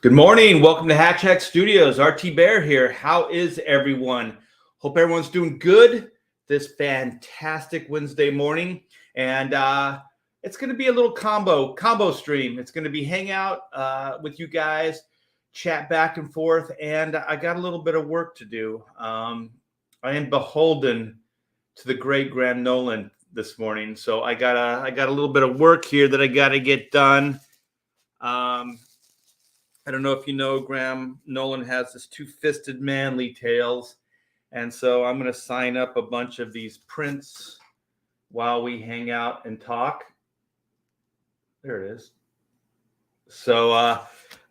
Good morning. Welcome to Hatch Hack Studios. RT Bear here. How is everyone? Hope everyone's doing good this fantastic Wednesday morning. And it's going to be a little combo stream. It's going to be hang out with you guys, chat back and forth. And I got a little bit of work to do. I am beholden to the great Graham Nolan this morning. So I got a little bit of work here that I got to get done. I don't know if you know, Graham Nolan has this two-fisted manly tales. And so I'm going to sign up a bunch of these prints while we hang out and talk. There it is. So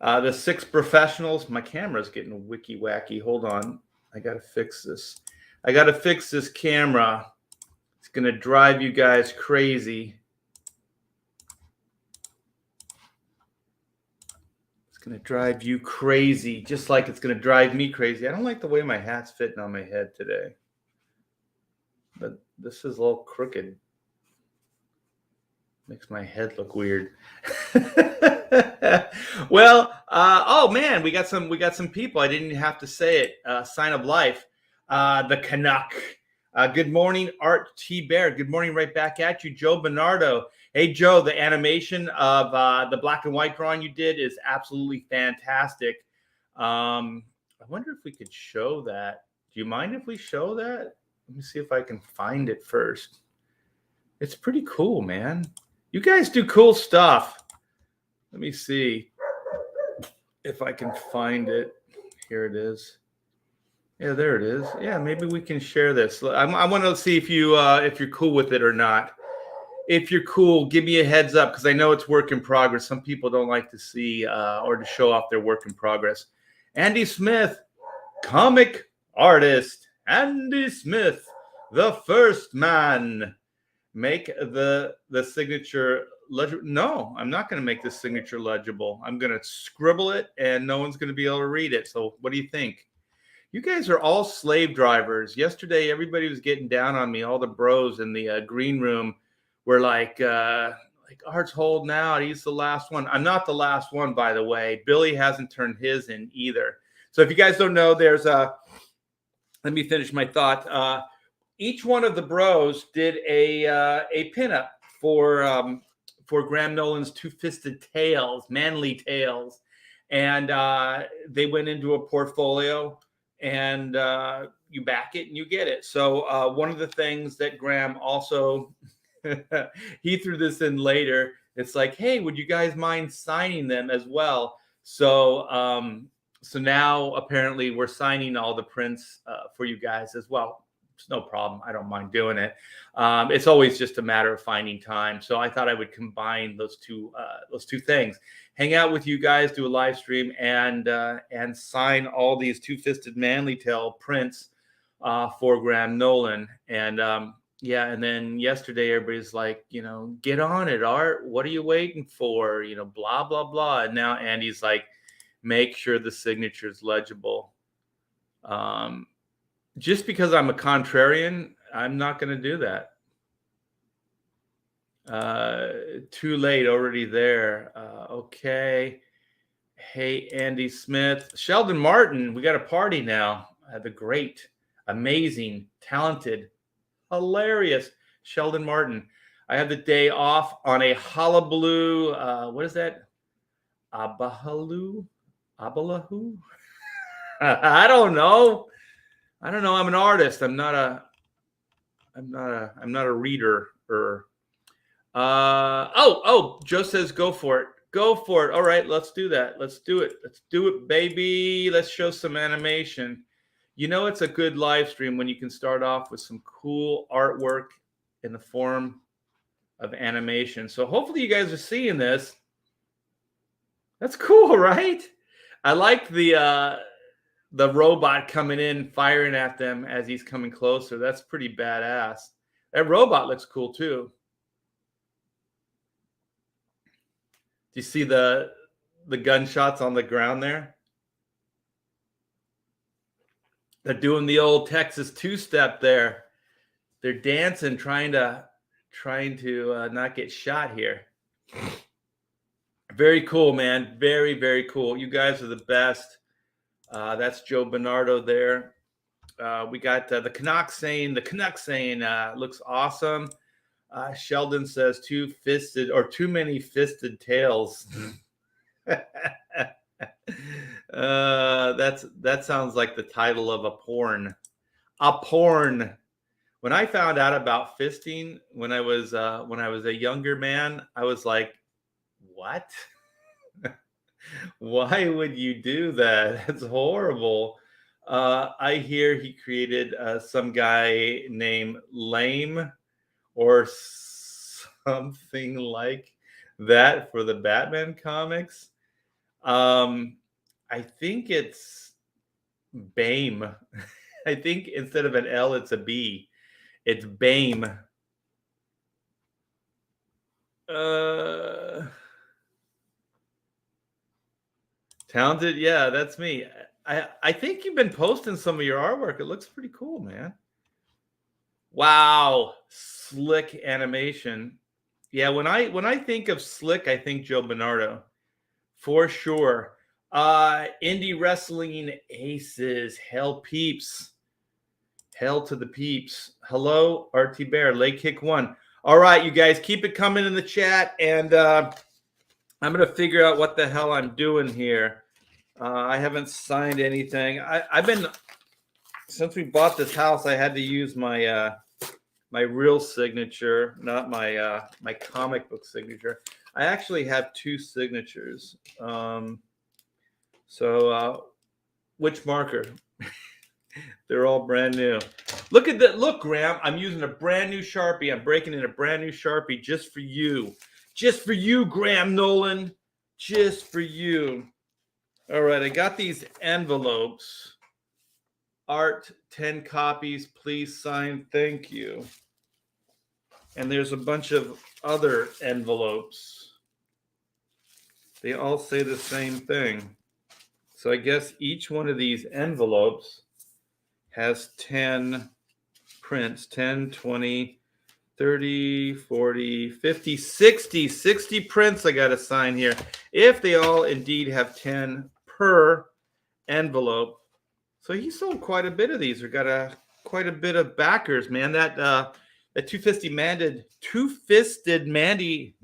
the 6 professionals, my camera's getting wicky wacky. Hold on. I got to fix this. I got to fix this camera. It's going to drive you guys crazy. Going to drive you crazy, just like it's going to drive me crazy. I don't like the way my hat's fitting on my head today, but this is a little crooked. Makes my head look weird. Well, oh man, we got some people. I didn't have to say it. Sign of life. The Canuck. Good morning, Art T. Bear. Good morning, right back at you, Joe Bernardo. Hey, Joe, the animation of the black and white drawing you did is absolutely fantastic. I wonder if we could show that. Do you mind if we show that? Let me see if I can find it first. It's pretty cool, man. You guys do cool stuff. Let me see if I can find it. Here it is. Yeah, there it is. Yeah, maybe we can share this. I want to see if you're cool with it or not. If you're cool, give me a heads up because I know it's work in progress. Some people don't like to see or to show off their work in progress. Andy Smith, comic artist. Andy Smith, the first man. Make the signature legible. No, I'm not going to make the signature legible. I'm going to scribble it and no one's going to be able to read it. So what do you think? You guys are all slave drivers. Yesterday, everybody was getting down on me. All the bros in the green room were like Art's holding out. He's the last one. I'm not the last one, by the way. Billy hasn't turned his in either. So if you guys don't know, there's let me finish my thought. Each one of the bros did a pinup for Graham Nolan's two-fisted tales, manly tales, and they went into a portfolio. And you back it and you get it. So one of the things that Graham also, he threw this in later. It's like, hey, would you guys mind signing them as well? So so now apparently we're signing all the prints for you guys as well. It's no problem. I don't mind doing it. It's always just a matter of finding time. So I thought I would combine those two things. Hang out with you guys, do a live stream, and sign all these two-fisted manly tale prints for Graham Nolan. And yeah, and then yesterday everybody's like, get on it, Art. What are you waiting for? Blah blah blah. And now Andy's like, make sure the signature is legible. Just because I'm a contrarian, I'm not going to do that. Too late, already there. Okay. Hey, Andy Smith. Sheldon Martin, we got a party now. The great, amazing, talented, hilarious Sheldon Martin. I have the day off on a hullabaloo. What is that? Abahalu? Abalahu? I don't know. I'm an artist. I'm not a reader. Joe says go for it. Go for it. All right, let's do that. Let's do it. Let's do it, baby. Let's show some animation. It's a good live stream when you can start off with some cool artwork in the form of animation. So hopefully you guys are seeing this. That's cool, right? I like the robot coming in, firing at them as he's coming closer. That's pretty badass. That robot looks cool too. Do you see the gunshots on the ground there? They're doing the old Texas two-step there. They're dancing, trying to not get shot here. Very cool, man. Very, very cool. You guys are the best. That's Joe Bernardo there. We got the Canucks saying looks awesome. Sheldon says too many fisted tails. That sounds like the title of a porn. A porn. When I found out about fisting when I was a younger man, I was like, what? Why would you do that? That's horrible. I hear he created some guy named Lame or something like that for the Batman comics. I think it's BAME. I think instead of an L, it's a B. It's BAME. Talented, yeah, that's me. I think you've been posting some of your artwork. It looks pretty cool, man. Wow, slick animation. Yeah, when I think of slick, I think Joe Bernardo for sure. Indie wrestling aces, hell peeps, hell to the peeps. Hello, RT Bear, leg kick one. All right, you guys, keep it coming in the chat, and I'm gonna figure out what the hell I'm doing here. I haven't signed anything. I've been, since we bought this house, I had to use my my real signature, not my my comic book signature. I actually have two signatures. Which marker? They're all brand new. Look at that. Look, Graham, I'm using a brand new Sharpie. I'm breaking in a brand new Sharpie just for you. Just for you, Graham Nolan. Just for you. All right, I got these envelopes. Art, 10 copies, please sign, thank you. And there's a bunch of other envelopes. They all say the same thing. So I guess each one of these envelopes has 10 prints, 10, 20, 30, 40, 50, 60 prints I got to sign here. If they all indeed have 10 per envelope. So he sold quite a bit of these. We got quite a bit of backers, man. That two-fisted Mandy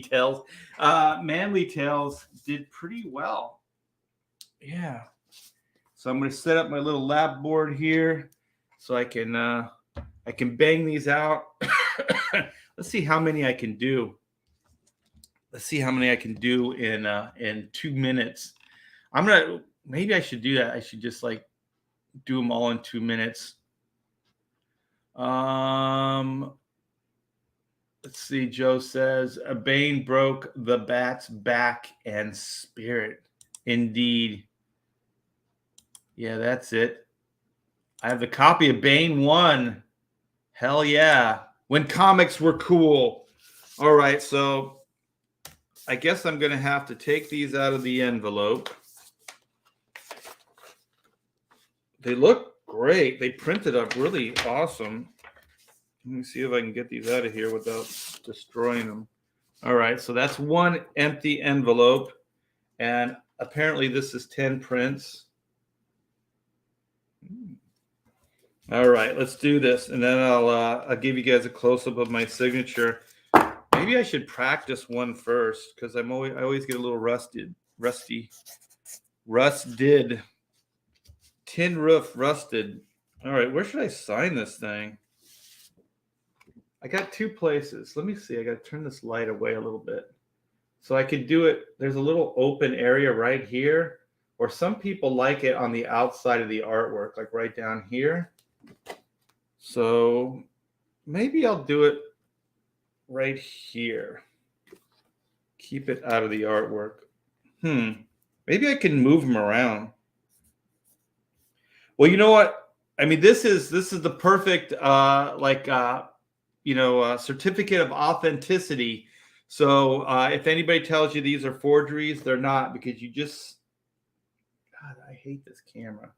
Tails, Manly Tails did pretty well. Yeah. So I'm going to set up my little lab board here so I can bang these out. Let's see how many I can do. Let's see how many I can do in 2 minutes. Maybe I should do that. I should just like do them all in 2 minutes. Let's see. Joe says a Bane broke the bat's back and spirit. Indeed. Yeah, that's it. I have the copy of Bane 1. Hell yeah. When comics were cool. All right, so I guess I'm going to have to take these out of the envelope. They look great. They printed up really awesome. Let me see if I can get these out of here without destroying them. All right, so that's one empty envelope. And apparently this is 10 prints. All right, let's do this. And then I'll give you guys a close-up of my signature. Maybe I should practice one first because I always get a little rusted. Tin roof rusted. All right, where should I sign this thing? I got two places. Let me see. I got to turn this light away a little bit. So I could do it. There's a little open area right here, or some people like it on the outside of the artwork, like right down here. So maybe I'll do it right here. Keep it out of the artwork. Maybe I can move them around. Well, you know what? I mean, this is the perfect certificate of authenticity. So if anybody tells you these are forgeries, they're not, because you just, God, I hate this camera.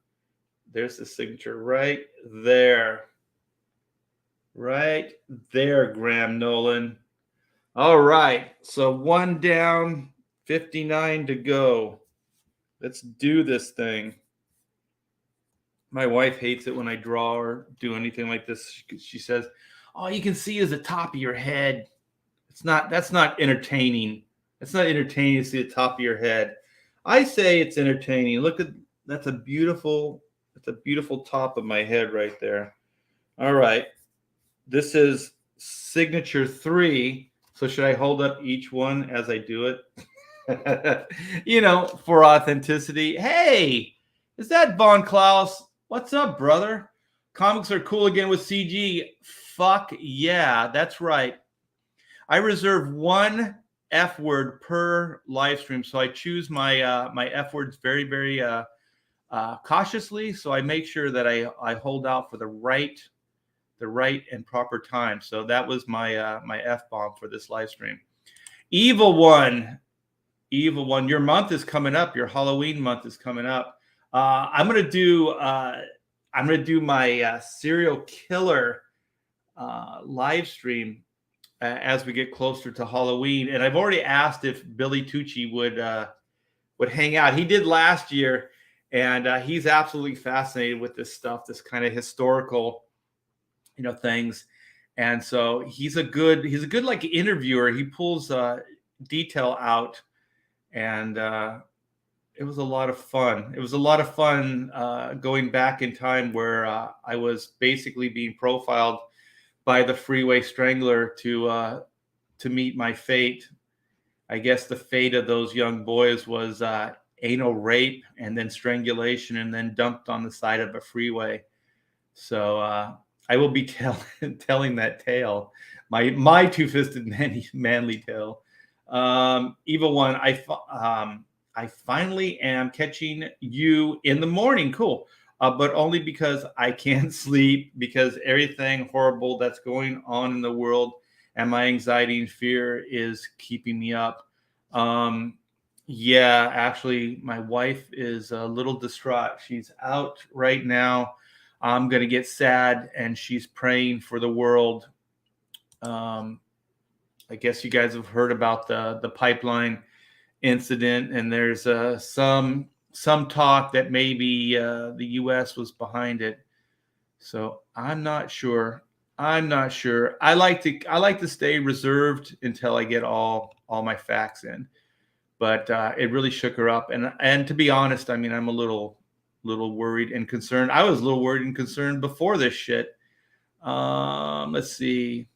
There's the signature right there. Right there, Graham Nolan. All right. So one down, 59 to go. Let's do this thing. My wife hates it when I draw or do anything like this. She says, all you can see is the top of your head. That's not entertaining. It's not entertaining to see the top of your head. I say it's entertaining. Look at that's a beautiful top of my head right there. All right. This is signature 3. So should I hold up each one as I do it? For authenticity. Hey, is that Von Klaus? What's up, brother? Comics are cool again with CG. Fuck yeah, that's right. I reserve one F word per live stream, so I choose my my F words very, very cautiously. So I make sure that I hold out for the right and proper time. So that was my my F bomb for this live stream. Evil one, your month is coming up. Your Halloween month is coming up. I'm gonna do my serial killer live stream as we get closer to Halloween, and I've already asked if Billy Tucci would hang out. He did last year, and he's absolutely fascinated with this stuff, this kind of historical, things. And so he's a good like interviewer. He pulls detail out, and it was a lot of fun. It was a lot of fun going back in time where I was basically being profiled by the Freeway Strangler to meet my fate. I guess the fate of those young boys was anal rape and then strangulation and then dumped on the side of a freeway. So I will be telling that tale, my two-fisted manly tale. Evil one, I finally am catching you in the morning. Cool. But only because I can't sleep because everything horrible that's going on in the world and my anxiety and fear is keeping me up. Yeah, actually, my wife is a little distraught. She's out right now. I'm going to get sad, and she's praying for the world. I guess you guys have heard about the pipeline incident, and there's some talk that maybe the U.S. was behind it. So I'm not sure. I like to stay reserved until I get all my facts in. But it really shook her up, and to be honest, I mean, I'm a little worried and concerned. I was a little worried and concerned before this shit. Let's see.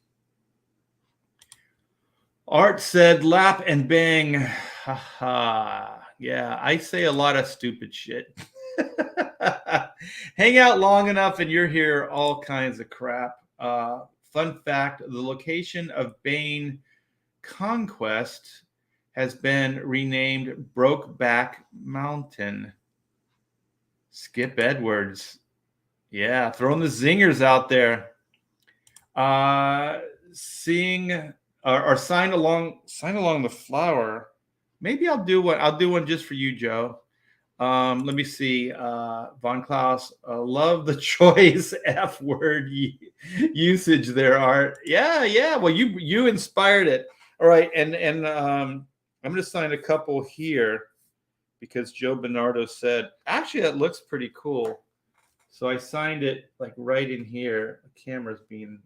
Art said, "Lap and bang." Haha. Yeah, I say a lot of stupid shit. Hang out long enough and you're here all kinds of crap. Fun fact, the location of Bane Conquest has been renamed Brokeback Mountain. Skip Edwards. Yeah, throwing the zingers out there. Seeing or sign along the flower. Maybe I'll do one. I'll do one just for you, Joe. Let me see. Von Klaus, love the choice F word usage there, Art. Yeah. Well, you inspired it. All right, and I'm going to sign a couple here because Joe Bernardo said, actually, that looks pretty cool. So I signed it like right in here. The camera's being.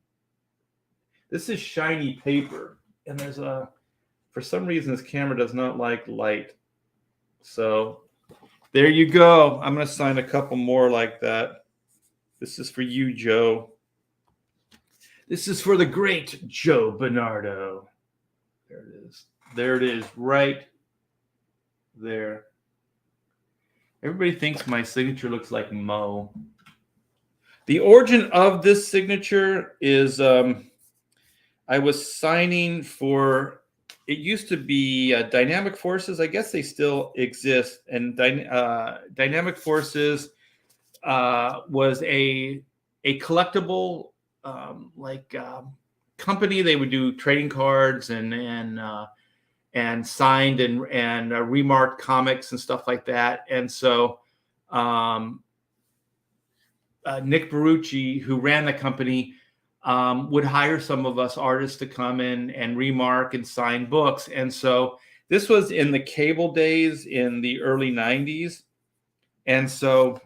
This is shiny paper, and there's for some reason, this camera does not like light. So there you go. I'm going to sign a couple more like that. This is for you, Joe. This is for the great Joe Bernardo. There it is. There it is, right there. Everybody thinks my signature looks like Mo. The origin of this signature is I was signing for, it used to be Dynamic Forces. I guess they still exist. And Dynamic Forces was a collectible company. They would do trading cards and signed and remarked comics and stuff like that. And so Nick Barucci, who ran the company, would hire some of us artists to come in and remark and sign books. And so This was in the cable days in the early 90s. And so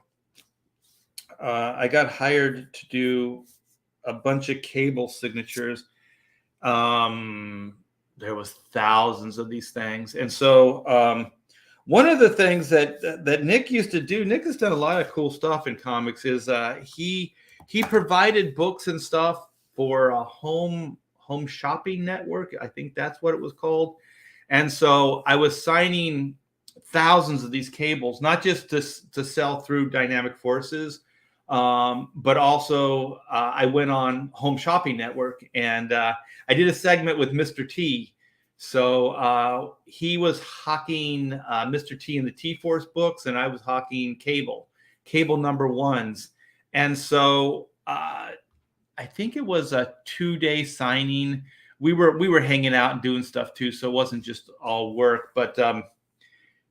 I got hired to do a bunch of cable signatures. There was thousands of these things. And so one of the things that Nick used to do, Nick has done a lot of cool stuff in comics, is he provided books and stuff for a home shopping network. I think that's what it was called. And so I was signing thousands of these cables, not just to sell through Dynamic Forces, but also I went on Home Shopping Network, and I did a segment with Mr. T. So he was hawking Mr. T in the T-Force books, and I was hawking cable number ones. And so I think it was a 2-day signing. We were hanging out and doing stuff too, so it wasn't just all work. But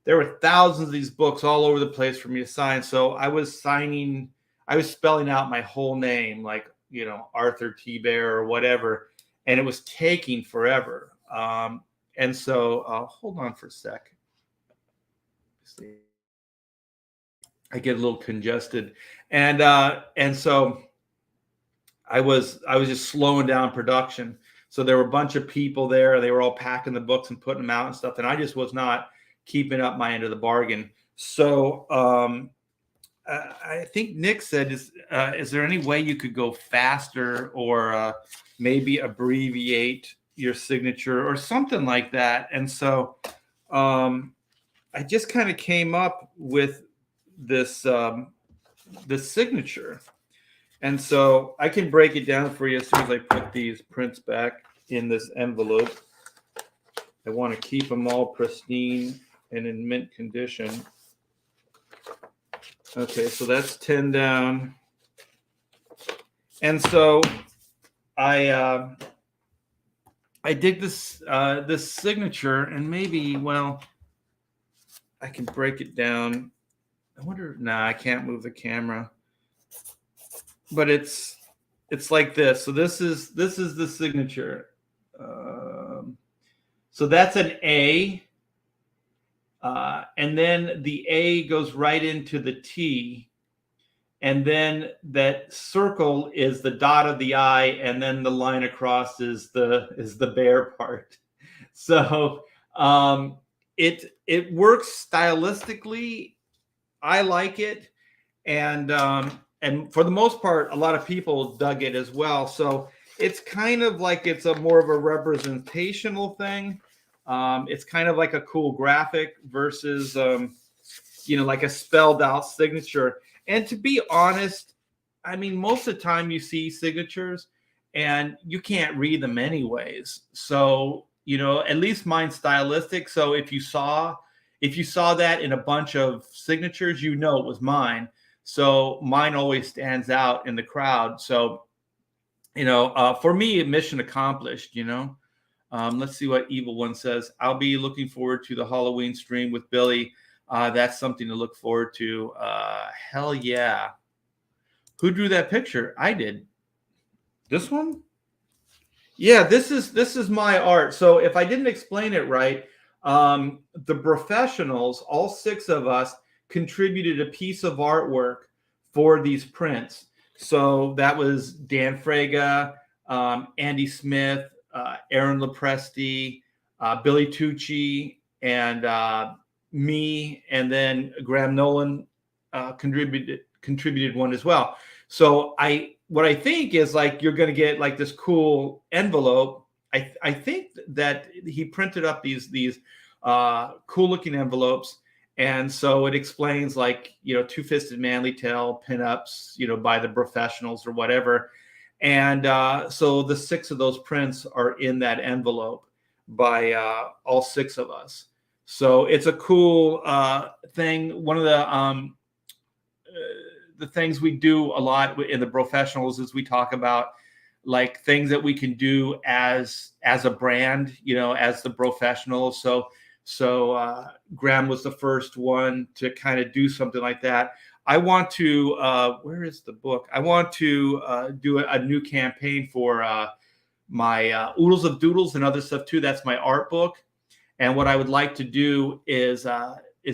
there were thousands of these books all over the place for me to sign. So I was spelling out my whole name, like, Arthur T. Bear or whatever, and it was taking forever. And so hold on for a sec. I get a little congested, and so I was just slowing down production. So there were a bunch of people there. They were all packing the books and putting them out and stuff, and I just was not keeping up my end of the bargain. So I think Nick said, is there any way you could go faster or maybe abbreviate your signature or something like that? And so I just kind of came up with this signature. And so I can break it down for you as soon as I put these prints back in this envelope. I want to keep them all pristine and in mint condition. Okay, so that's 10 down. And so I did this signature, and maybe, well, I can break it down. I wonder, nah, I can't move the camera. But it's like this. So this is the signature. So that's an A. And then the A goes right into the T. And then that circle is the dot of the I, and then the line across is the bear part. So it works stylistically. I like it. And for the most part, a lot of people dug it as well. So it's kind of like it's a more of a representational thing. It's kind of like a cool graphic versus, like a spelled out signature. And to be honest, I mean, most of the time you see signatures and you can't read them anyways. So, at least mine's stylistic. So if you saw that in a bunch of signatures, it was mine. So mine always stands out in the crowd. So, for me, mission accomplished, Let's see what Evil One says. I'll be looking forward to the Halloween stream with Billy. That's something to look forward to. Hell yeah. Who drew that picture? I did. This one? Yeah, this is my art. So if I didn't explain it right, the professionals, all 6 of us, contributed a piece of artwork for these prints. So that was Dan Fraga, Andy Smith, Aaron Lopresti, Billy Tucci, and me, and then Graham Nolan contributed one as well. So what I think is, like, you're going to get like this cool envelope. I think that he printed up these cool looking envelopes. And so it explains, like, Two-Fisted Manly Tale pinups, by the professionals or whatever. And so the 6 of those prints are in that envelope by all 6 of us. So it's a cool thing. One of the things we do a lot in the professionals is we talk about, like, things that we can do as a brand, as the professionals. So Graham was the first one to kind of do something like that. I want to, where is the book? I want to do a new campaign for my Oodles of Doodles and other stuff too. That's my art book. And what I would like to do is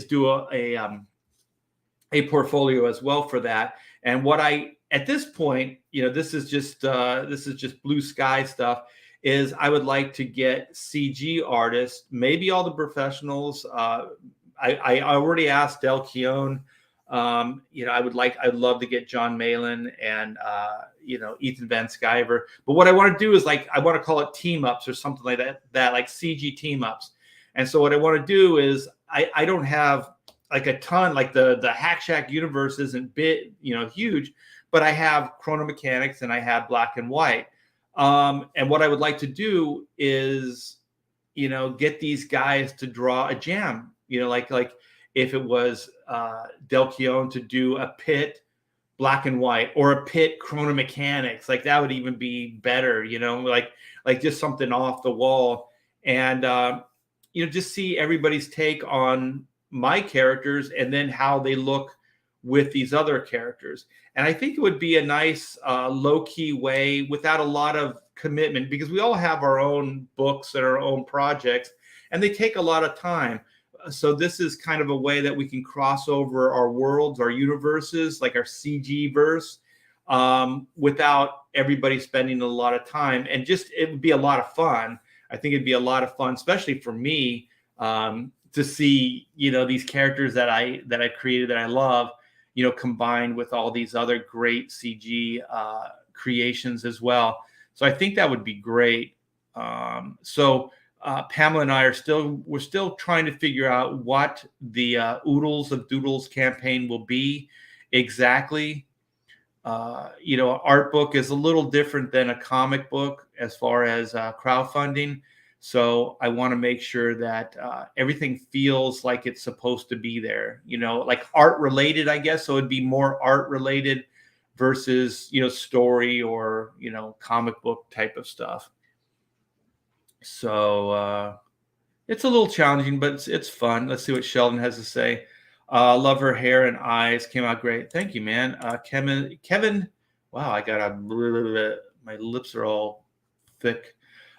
do a portfolio as well for that. And what I at this point, this is just blue sky stuff. Is I would like to get CG artists, maybe all the professionals. I already asked Del Keown. I'd love to get John Malin and Ethan Van Sciver. But what I want to do is I want to call it team ups or something like that like CG team ups. And so what I want to do is I don't have like a ton, like the Hack Shack universe isn't huge, but I have Chrono Mechanics and I have Black and White. And what I would like to do is, get these guys to draw a jam, like if it was Del Keown to do a Pit Black and White or a Pit Chrono Mechanics, like that would even be better, like just something off the wall. And, just see everybody's take on my characters and then how they look with these other characters. And I think it would be a nice low-key way without a lot of commitment, because we all have our own books and our own projects and they take a lot of time. So this is kind of a way that we can cross over our worlds, our universes, like our CG verse, without everybody spending a lot of time. And just, it would be a lot of fun. I think it'd be a lot of fun, especially for me, to see, these characters that I created that I love, combined with all these other great CG creations as well. So I think that would be great. So Pamela and I we're still trying to figure out what the Oodles of Doodles campaign will be exactly. An art book is a little different than a comic book as far as crowdfunding. So I want to make sure that everything feels like it's supposed to be there, like art related, I guess. So it'd be more art related versus, story or, comic book type of stuff. So it's a little challenging, but it's fun. Let's see what Sheldon has to say. Love her hair and eyes, came out great. Thank you, man. Kevin, wow, my lips are all thick.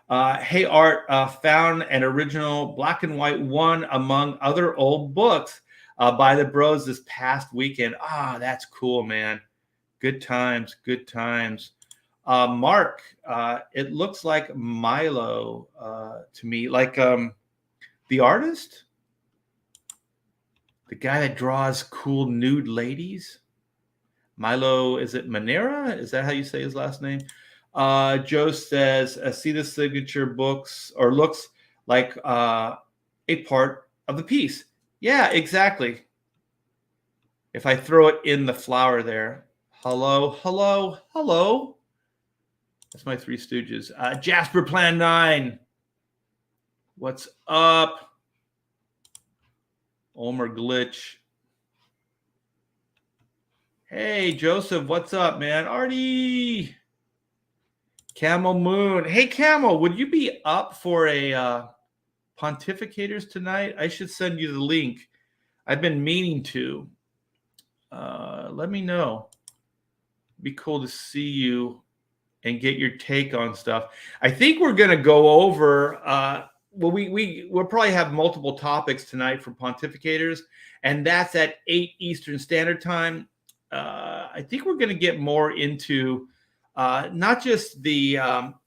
Hey, Art, found an original Black and White one among other old books by the bros this past weekend. That's cool, man. Good times. Mark, it looks like Milo to me, like the artist, the guy that draws cool nude ladies. Milo, is it Manera? Is that how you say his last name? Joe says, see the signature books or looks like a part of the piece. Yeah, exactly. If I throw it in the flower there. Hello. That's my Three Stooges. Jasper Plan 9. What's up? Omer Glitch. Hey, Joseph, what's up, man? Artie. Camel Moon. Hey, Camel, would you be up for a Pontificators tonight? I should send you the link. I've been meaning to. Let me know. It'd be cool to see you and get your take on stuff. I think we're going to go over, we'll probably have multiple topics tonight for Pontificators, and that's at 8 Eastern Standard Time. I think we're going to get more into not just the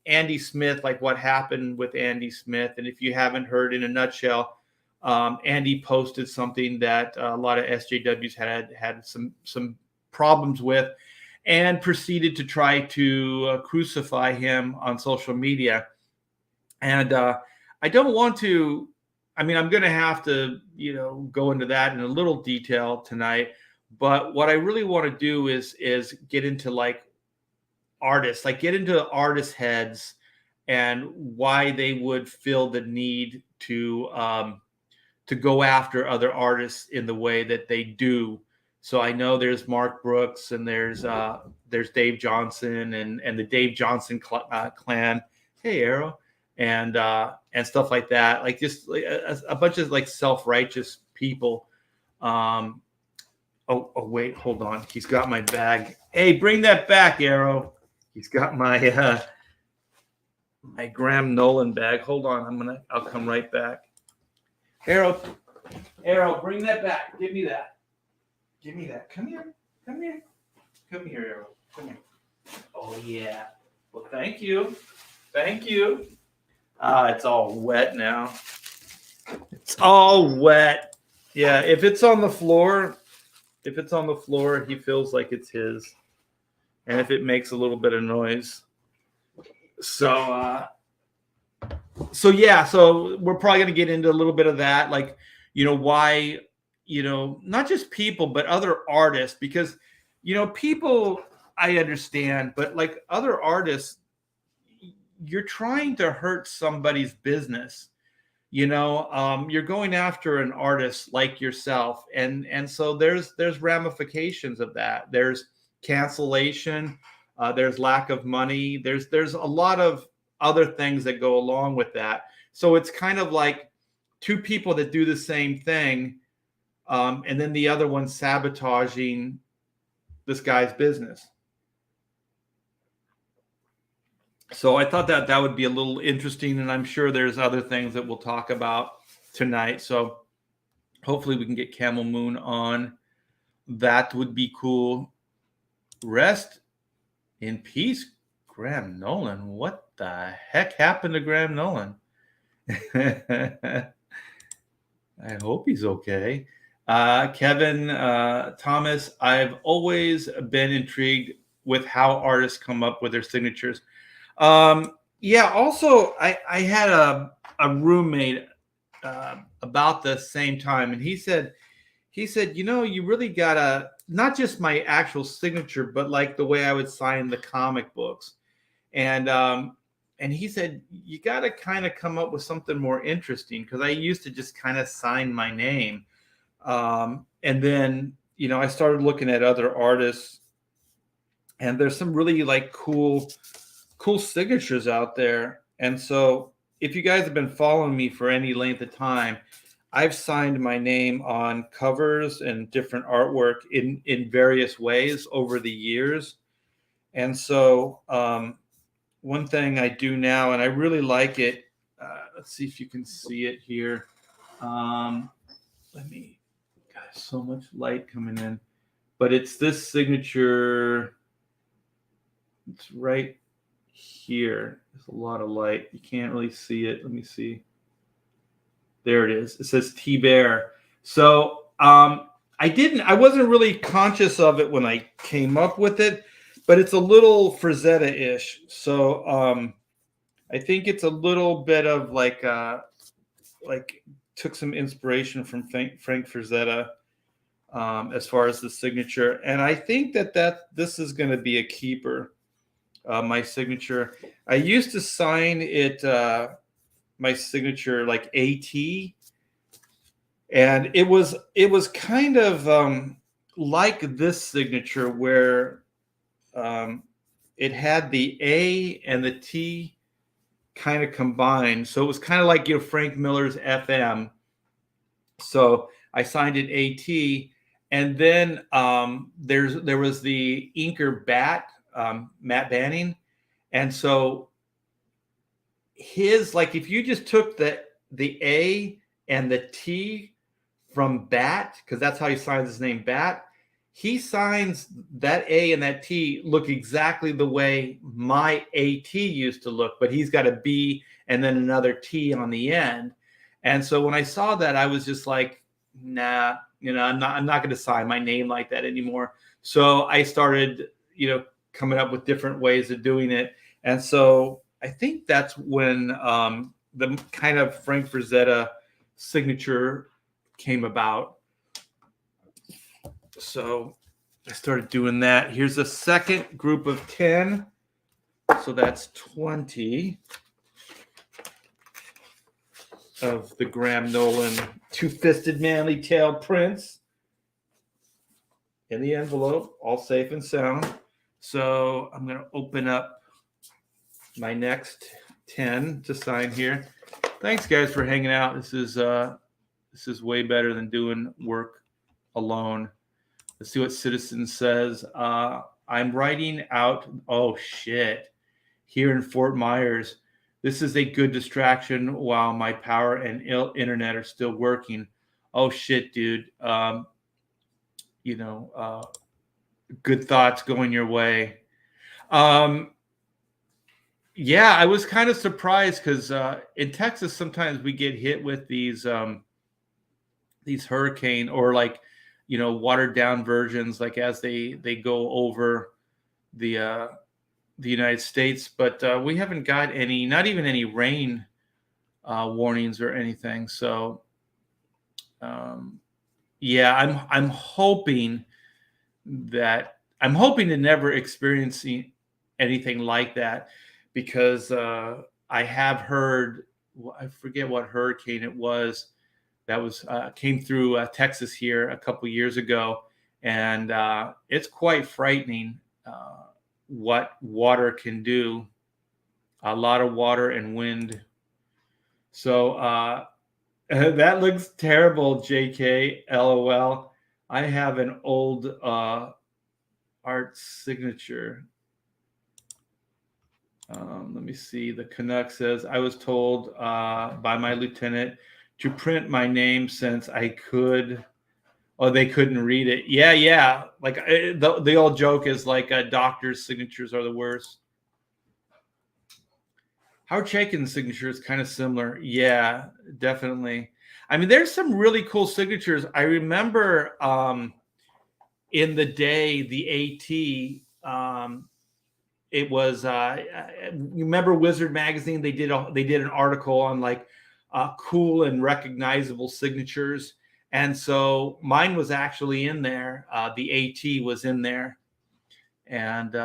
Andy Smith, like what happened with Andy Smith. And if you haven't heard, in a nutshell, Andy posted something that a lot of SJWs had some problems with, and proceeded to try to crucify him on social media. And I don't want to, I'm going to have to, go into that in a little detail tonight. But what I really want to do is get into like artists, like get into artists' heads and why they would feel the need to go after other artists in the way that they do. So I know there's Mark Brooks and there's Dave Johnson and the Dave Johnson clan. Hey, Arrow, and stuff like that. Like just a bunch of like self-righteous people. Oh, wait, hold on. He's got my bag. Hey, bring that back, Arrow. He's got my Graham Nolan bag. Hold on, I'll come right back. Arrow, bring that back. Give me that. Give me that. Come here. Come here. Come here, Arrow. Come here. Oh, yeah. Well, thank you. Thank you. It's all wet now. It's all wet. Yeah, if it's on the floor, he feels like it's his. And if it makes a little bit of noise. So yeah, so we're probably going to get into a little bit of that, like, why, not just people, but other artists, because, people I understand, but like other artists, you're trying to hurt somebody's business. You're going after an artist like yourself, and so there's ramifications of that. There's cancellation, there's lack of money, there's a lot of other things that go along with that. So it's kind of like two people that do the same thing, and then the other one sabotaging this guy's business. So I thought that would be a little interesting, and I'm sure there's other things that we'll talk about tonight. So hopefully we can get Camel Moon on. That would be cool. Rest in peace, Graham Nolan. What the heck happened to Graham Nolan? I hope he's okay. Kevin Thomas, I've always been intrigued with how artists come up with their signatures. Yeah, also, I had a roommate about the same time, and he said, you really gotta, not just my actual signature, but like the way I would sign the comic books. And he said, you gotta kind of come up with something more interesting, because I used to just kind of sign my name. And then, I started looking at other artists, and there's some really like cool signatures out there. And so if you guys have been following me for any length of time, I've signed my name on covers and different artwork in various ways over the years. And so one thing I do now, and I really like it, let's see if you can see it here. Got so much light coming in, but it's this signature. It's right here. There's a lot of light. You can't really see it. Let me see. There it is. It says T Bear. So I wasn't really conscious of it when I came up with it, but it's a little Frazetta-ish. So I think it's a little bit of like took some inspiration from Frank Frazetta as far as the signature. And I think that this is going to be a keeper. My signature. I used to sign it, my signature, like AT, and it was kind of like this signature where it had the A and the T kind of combined. So it was kind of like Frank Miller's FM. So I signed it AT, and then there was the inker Bat. Matt Banning, and so his, like, if you just took the A and the T from Bat, because that's how he signs his name, Bat, he signs that A and that T look exactly the way my AT used to look, but he's got a B and then another T on the end. And so when I saw that, I was just like, nah, I'm not going to sign my name like that anymore. So I started, coming up with different ways of doing it. And so I think that's when the kind of Frank Frazetta signature came about. So I started doing that. Here's a second group of 10. So that's 20 of the Graham Nolan Two-Fisted Manly Tail prints in the envelope, all safe and sound. So I'm going to open up my next 10 to sign here. Thanks, guys, for hanging out. This is way better than doing work alone. Let's see what Citizen says. I'm writing out, oh, shit, here in Fort Myers. This is a good distraction while my power and internet are still working. Oh shit, dude. You know, good thoughts going your way. Yeah, I was kind of surprised because in Texas sometimes we get hit with these hurricane or like, you know, watered down versions, like as they go over the United States, but we haven't got any, not even any rain warnings or anything. So yeah, I'm hoping to never experiencing anything like that, because I have heard, I forget what hurricane it was that was came through Texas here a couple years ago, and it's quite frightening what water can do. A lot of water and wind. So that looks terrible, JK. LOL. I have an old art signature. Let me see. The Canuck says, I was told by my lieutenant to print my name since I could. Oh, they couldn't read it. Yeah, yeah. Like the old joke is like doctors' signatures are the worst. Howard Chaykin's signature is kind of similar. Yeah, definitely. I mean, there's some really cool signatures. I remember in the day, the AT, it was you remember Wizard magazine? They did an article on like cool and recognizable signatures, and so mine was actually in there. The AT was in there, and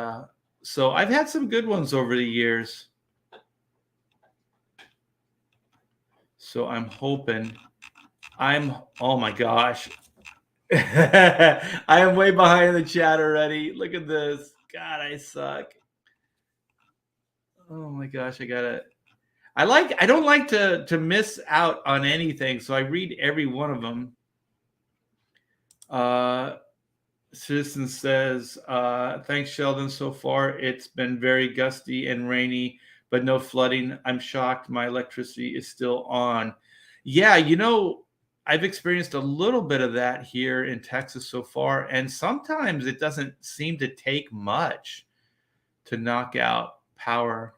so I've had some good ones over the years. So I'm hoping. Oh my gosh. I am way behind the chat already. Look at this. God, I suck. Oh my gosh, I don't like to miss out on anything, so I read every one of them. Citizen says, thanks, Sheldon. So far, it's been very gusty and rainy, but no flooding. I'm shocked my electricity is still on. Yeah, you know, I've experienced a little bit of that here in Texas so far, and sometimes it doesn't seem to take much to knock out power.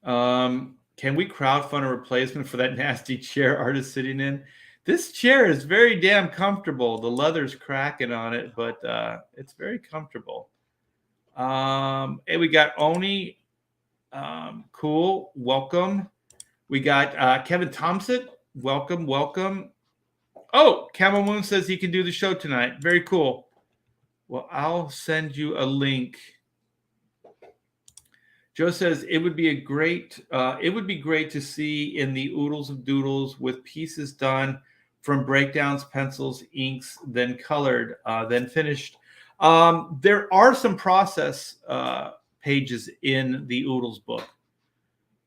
Can we crowdfund a replacement for that nasty chair Art is sitting in? This chair is very damn comfortable. The leather's cracking on it, but it's very comfortable. Hey, we got Oni. Cool. Welcome. We got Kevin Thompson. Welcome. Welcome. Oh, Camel Moon says he can do the show tonight. Very cool. Well, I'll send you a link. Joe says it would be great to see in the oodles of doodles with pieces done from breakdowns, pencils, inks, then colored, then finished. There are some process pages in the oodles book,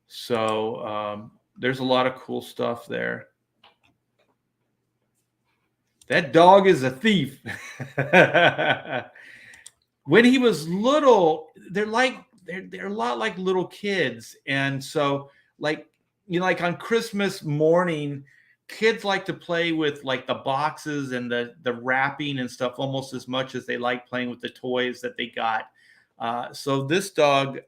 so there's a lot of cool stuff there. That dog is a thief. When he was little, they're a lot like little kids, and so like, you know, like on Christmas morning, kids like to play with like the boxes and the wrapping and stuff almost as much as they like playing with the toys that they got. So this dog,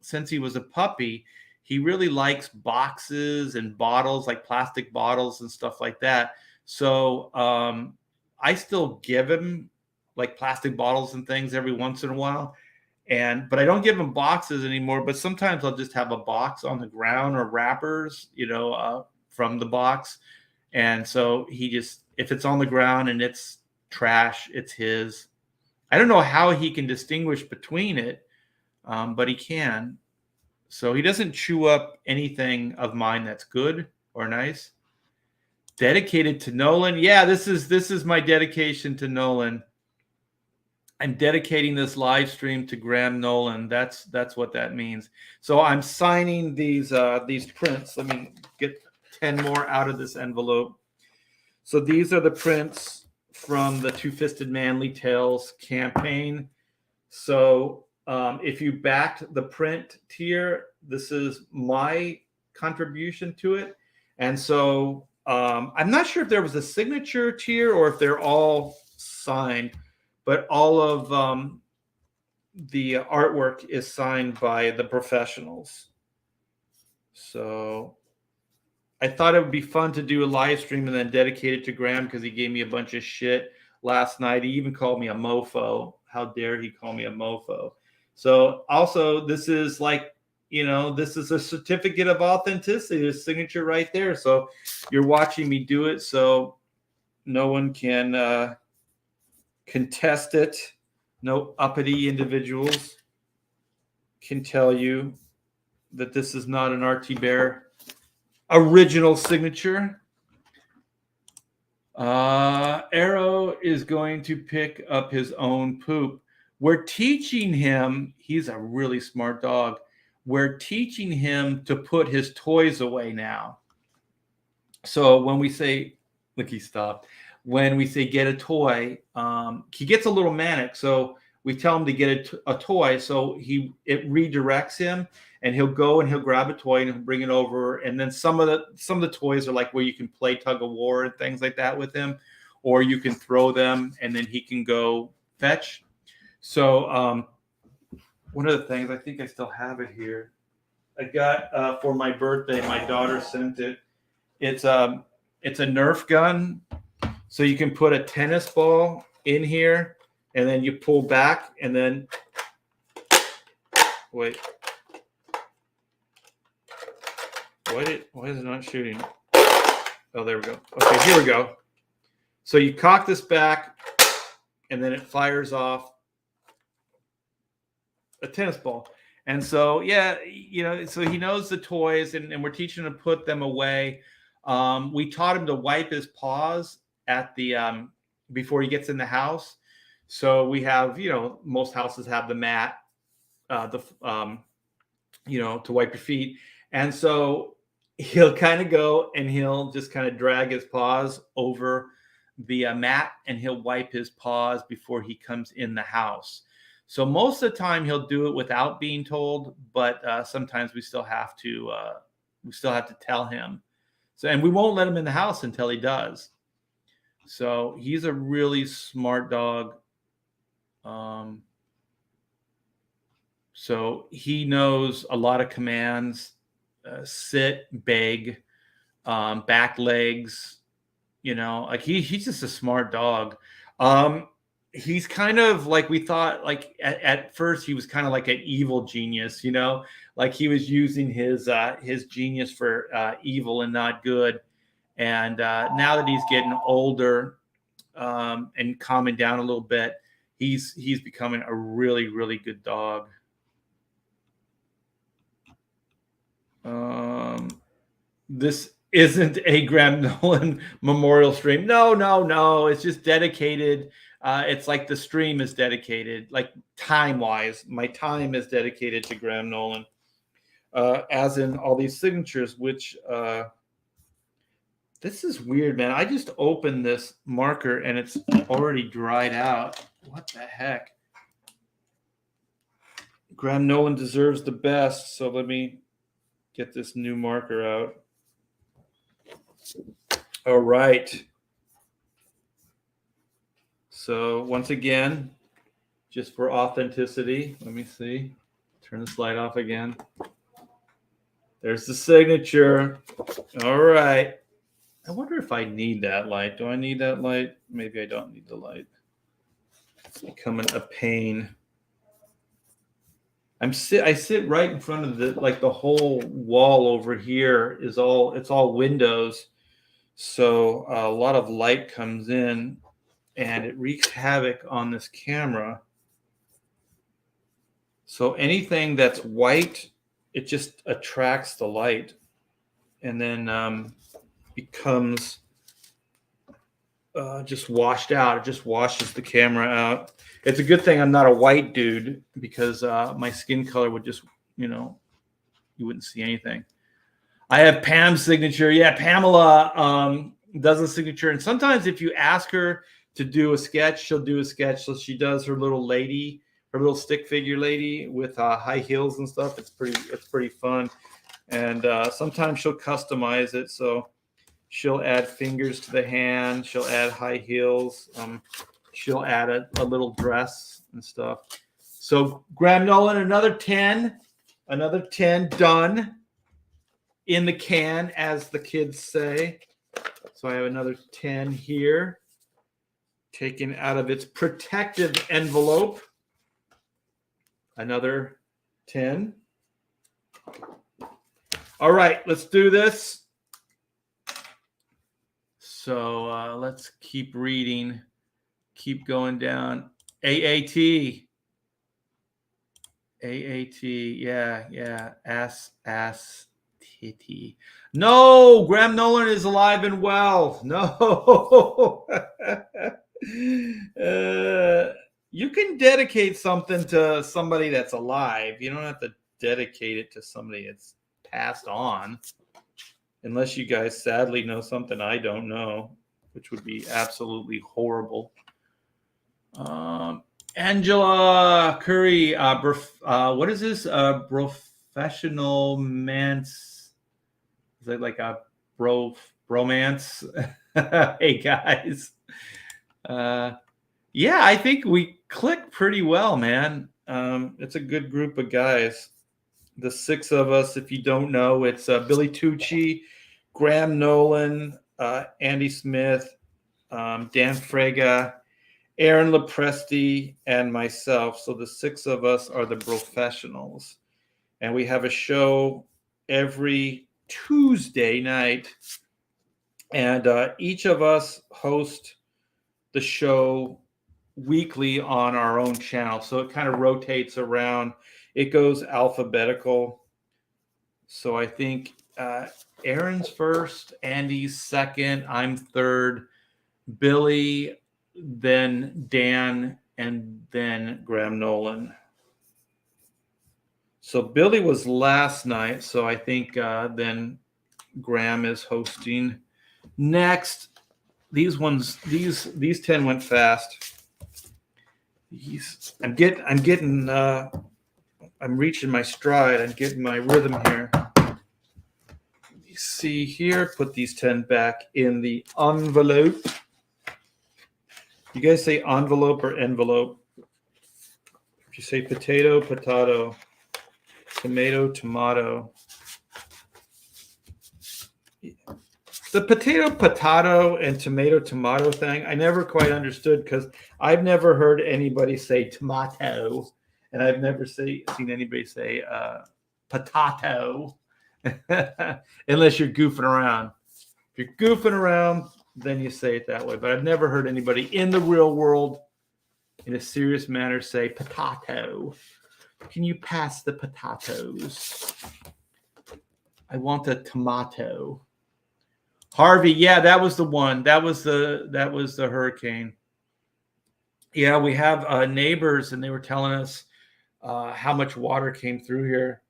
since he was a puppy, he really likes boxes and bottles, like plastic bottles and stuff like that. So I still give him like plastic bottles and things every once in a while. But I don't give him boxes anymore, but sometimes I'll just have a box on the ground or wrappers, you know, from the box. And so he just, if it's on the ground and it's trash, it's his. I don't know how he can distinguish between it, but he can. So he doesn't chew up anything of mine that's good or nice. Dedicated to Nolan. Yeah, this is my dedication to Nolan. I'm dedicating this live stream to Graham Nolan. That's what that means. So I'm signing these prints. Let me get 10 more out of this envelope. So these are the prints from the Two-Fisted Manly Tales campaign. So if you backed the print tier, this is my contribution to it. And so I'm not sure if there was a signature tier or if they're all signed, but all of the artwork is signed by the professionals. So I thought it would be fun to do a live stream and then dedicate it to Graham because he gave me a bunch of shit last night. He even called me a mofo. How dare he call me a mofo? So also, this is like, this is a certificate of authenticity. There's signature right there. So you're watching me do it. So no one can contest it. No uppity individuals can tell you that this is not an RT Bear original signature. Arrow is going to pick up his own poop. We're teaching him, he's a really smart dog. We're teaching him to put his toys away now. So when we say, look, he stopped. When we say get a toy, he gets a little manic. So we tell him to get a toy. So it redirects him, and he'll go and he'll grab a toy and he'll bring it over. And then some of the toys are like where you can play tug of war and things like that with him, or you can throw them and then he can go fetch. So one of the things, I think I still have it here. I got for my birthday, my daughter sent it. It's a Nerf gun. So you can put a tennis ball in here, and then you pull back, and then wait. Why is it not shooting? Oh, there we go. Okay, here we go. So you cock this back, and then it fires off a tennis ball. And so, yeah, so he knows the toys, and we're teaching him to put them away. We taught him to wipe his paws at the before he gets in the house. So we have, most houses have the mat, to wipe your feet. And so he'll kind of go and he'll just kind of drag his paws over the mat, and he'll wipe his paws before he comes in the house. So most of the time he'll do it without being told, but sometimes we still have to tell him. So, and we won't let him in the house until he does. So he's a really smart dog. So he knows a lot of commands: sit, beg, back legs. Like he's just a smart dog. He's kind of like, we thought, like at first he was kind of like an evil genius, like he was using his genius for evil and not good. And now that he's getting older and calming down a little bit, he's becoming a really, really good dog. This isn't a Graham Nolan memorial stream. No. It's just dedicated. It's like the stream is dedicated, like time-wise. My time is dedicated to Graham Nolan, as in all these signatures, which this is weird, man. I just opened this marker and it's already dried out. What the heck? Graham Nolan deserves the best, so let me get this new marker out. All right. So once again, just for authenticity, let me see. Turn this light off again. There's the signature. All right. I wonder if I need that light. Do I need that light? Maybe I don't need the light. It's becoming a pain. I sit right in front of the whole wall over here it's all windows. So a lot of light comes in and it wreaks havoc on this camera. So anything that's white, it just attracts the light and then becomes just washed out. It just washes the camera out. It's a good thing I'm not a white dude, because my skin color would just, you wouldn't see anything. I have Pam's signature. Yeah, Pamela does a signature. And sometimes if you ask her to do a sketch, she'll do a sketch. So she does her little lady her little stick figure lady with high heels and stuff. It's pretty fun. And sometimes she'll customize it. So she'll add fingers to the hand. She'll add high heels. She'll add a little dress and stuff. So Graham Nolan, another 10 done in the can, as the kids say. So I have another 10 here, taken out of its protective envelope. Another 10. All right, let's do this. So let's keep reading, keep going down. AAT, yeah, ass, titty. No, Graham Nolan is alive and well. No. You can dedicate something to somebody that's alive. You don't have to dedicate it to somebody that's passed on. Unless you guys sadly know something I don't know, which would be absolutely horrible. Angela Curry, what is this? Professional mance. Is that like a bromance? Hey guys. Yeah, I think we click pretty well, man. It's a good group of guys. The six of us, if you don't know, it's Billy Tucci, Graham Nolan, Andy Smith, Dan Frega, Aaron Lepresti, and myself. So the six of us are the professionals. And we have a show every Tuesday night. And each of us host the show weekly on our own channel. So it kind of rotates around. It goes alphabetical. So I think Aaron's first, Andy's second, I'm third, Billy, then Dan, and then Graham Nolan. So Billy was last night. So I think then Graham is hosting next. These 10 went fast. I'm reaching my stride. I'm getting my rhythm here. You see here, put these 10 back in the envelope. You guys say envelope or envelope? If you say potato, potato, tomato, tomato. The potato, and tomato thing, I never quite understood because I've never heard anybody say tomato, and I've never seen anybody say potato, unless you're goofing around. If you're goofing around, then you say it that way. But I've never heard anybody in the real world, in a serious manner, say potato. Can you pass the potatoes? I want a tomato. Harvey, yeah, that was the one. That was the hurricane. Yeah, we have neighbors, and they were telling us how much water came through here,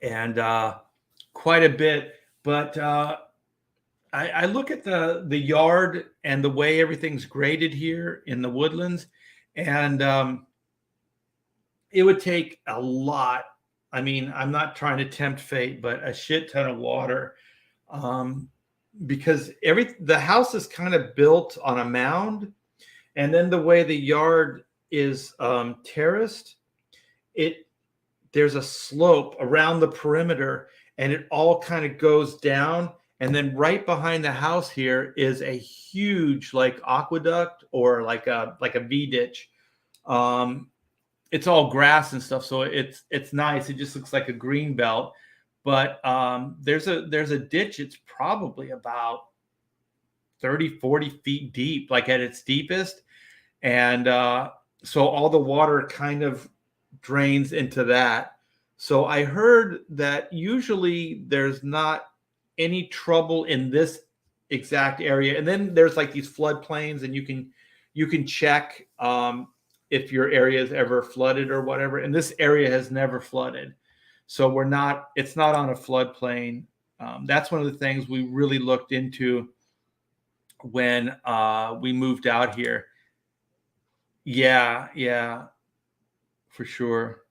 and quite a bit. But I look at the yard and the way everything's graded here in the woodlands, and it would take a lot. I mean, I'm not trying to tempt fate, but a shit ton of water, because the house is kind of built on a mound, and then the way the yard is terraced, there's a slope around the perimeter, and it all kind of goes down. And then right behind the house here is a huge like aqueduct or like a V ditch. It's all grass and stuff, so it's nice. It just looks like a green belt. But there's a ditch. It's probably about 30, 40 feet deep, like at its deepest. And so all the water kind of drains into that. So I heard that usually there's not any trouble in this exact area. And then there's like these floodplains, and you can check if your area is ever flooded or whatever. And this area has never flooded. So it's not on a floodplain. That's one of the things we really looked into when we moved out here. Yeah, for sure.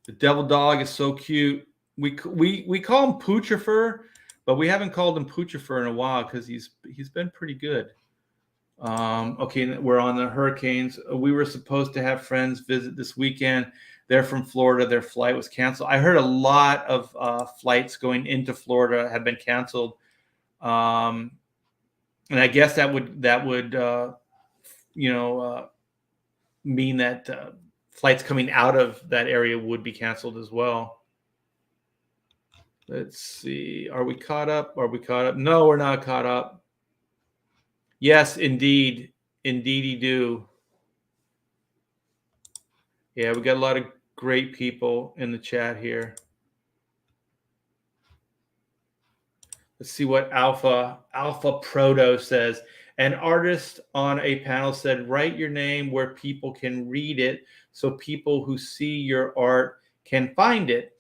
The devil dog is so cute. We call him Poochifer, but we haven't called him Poochifer in a while because he's been pretty good. Okay, we're on the hurricanes. We were supposed to have friends visit this weekend. They're from Florida. Their flight was canceled. I heard a lot of flights going into Florida have been canceled, and I guess that would mean that flights coming out of that area would be canceled as well. Let's see. Are we caught up? Are we caught up? No, we're not caught up. Yes, indeed. Indeedy do. Yeah, we got a lot of great people in the chat here. Let's see what Alpha Proto says. An artist on a panel said, write your name where people can read it so people who see your art can find it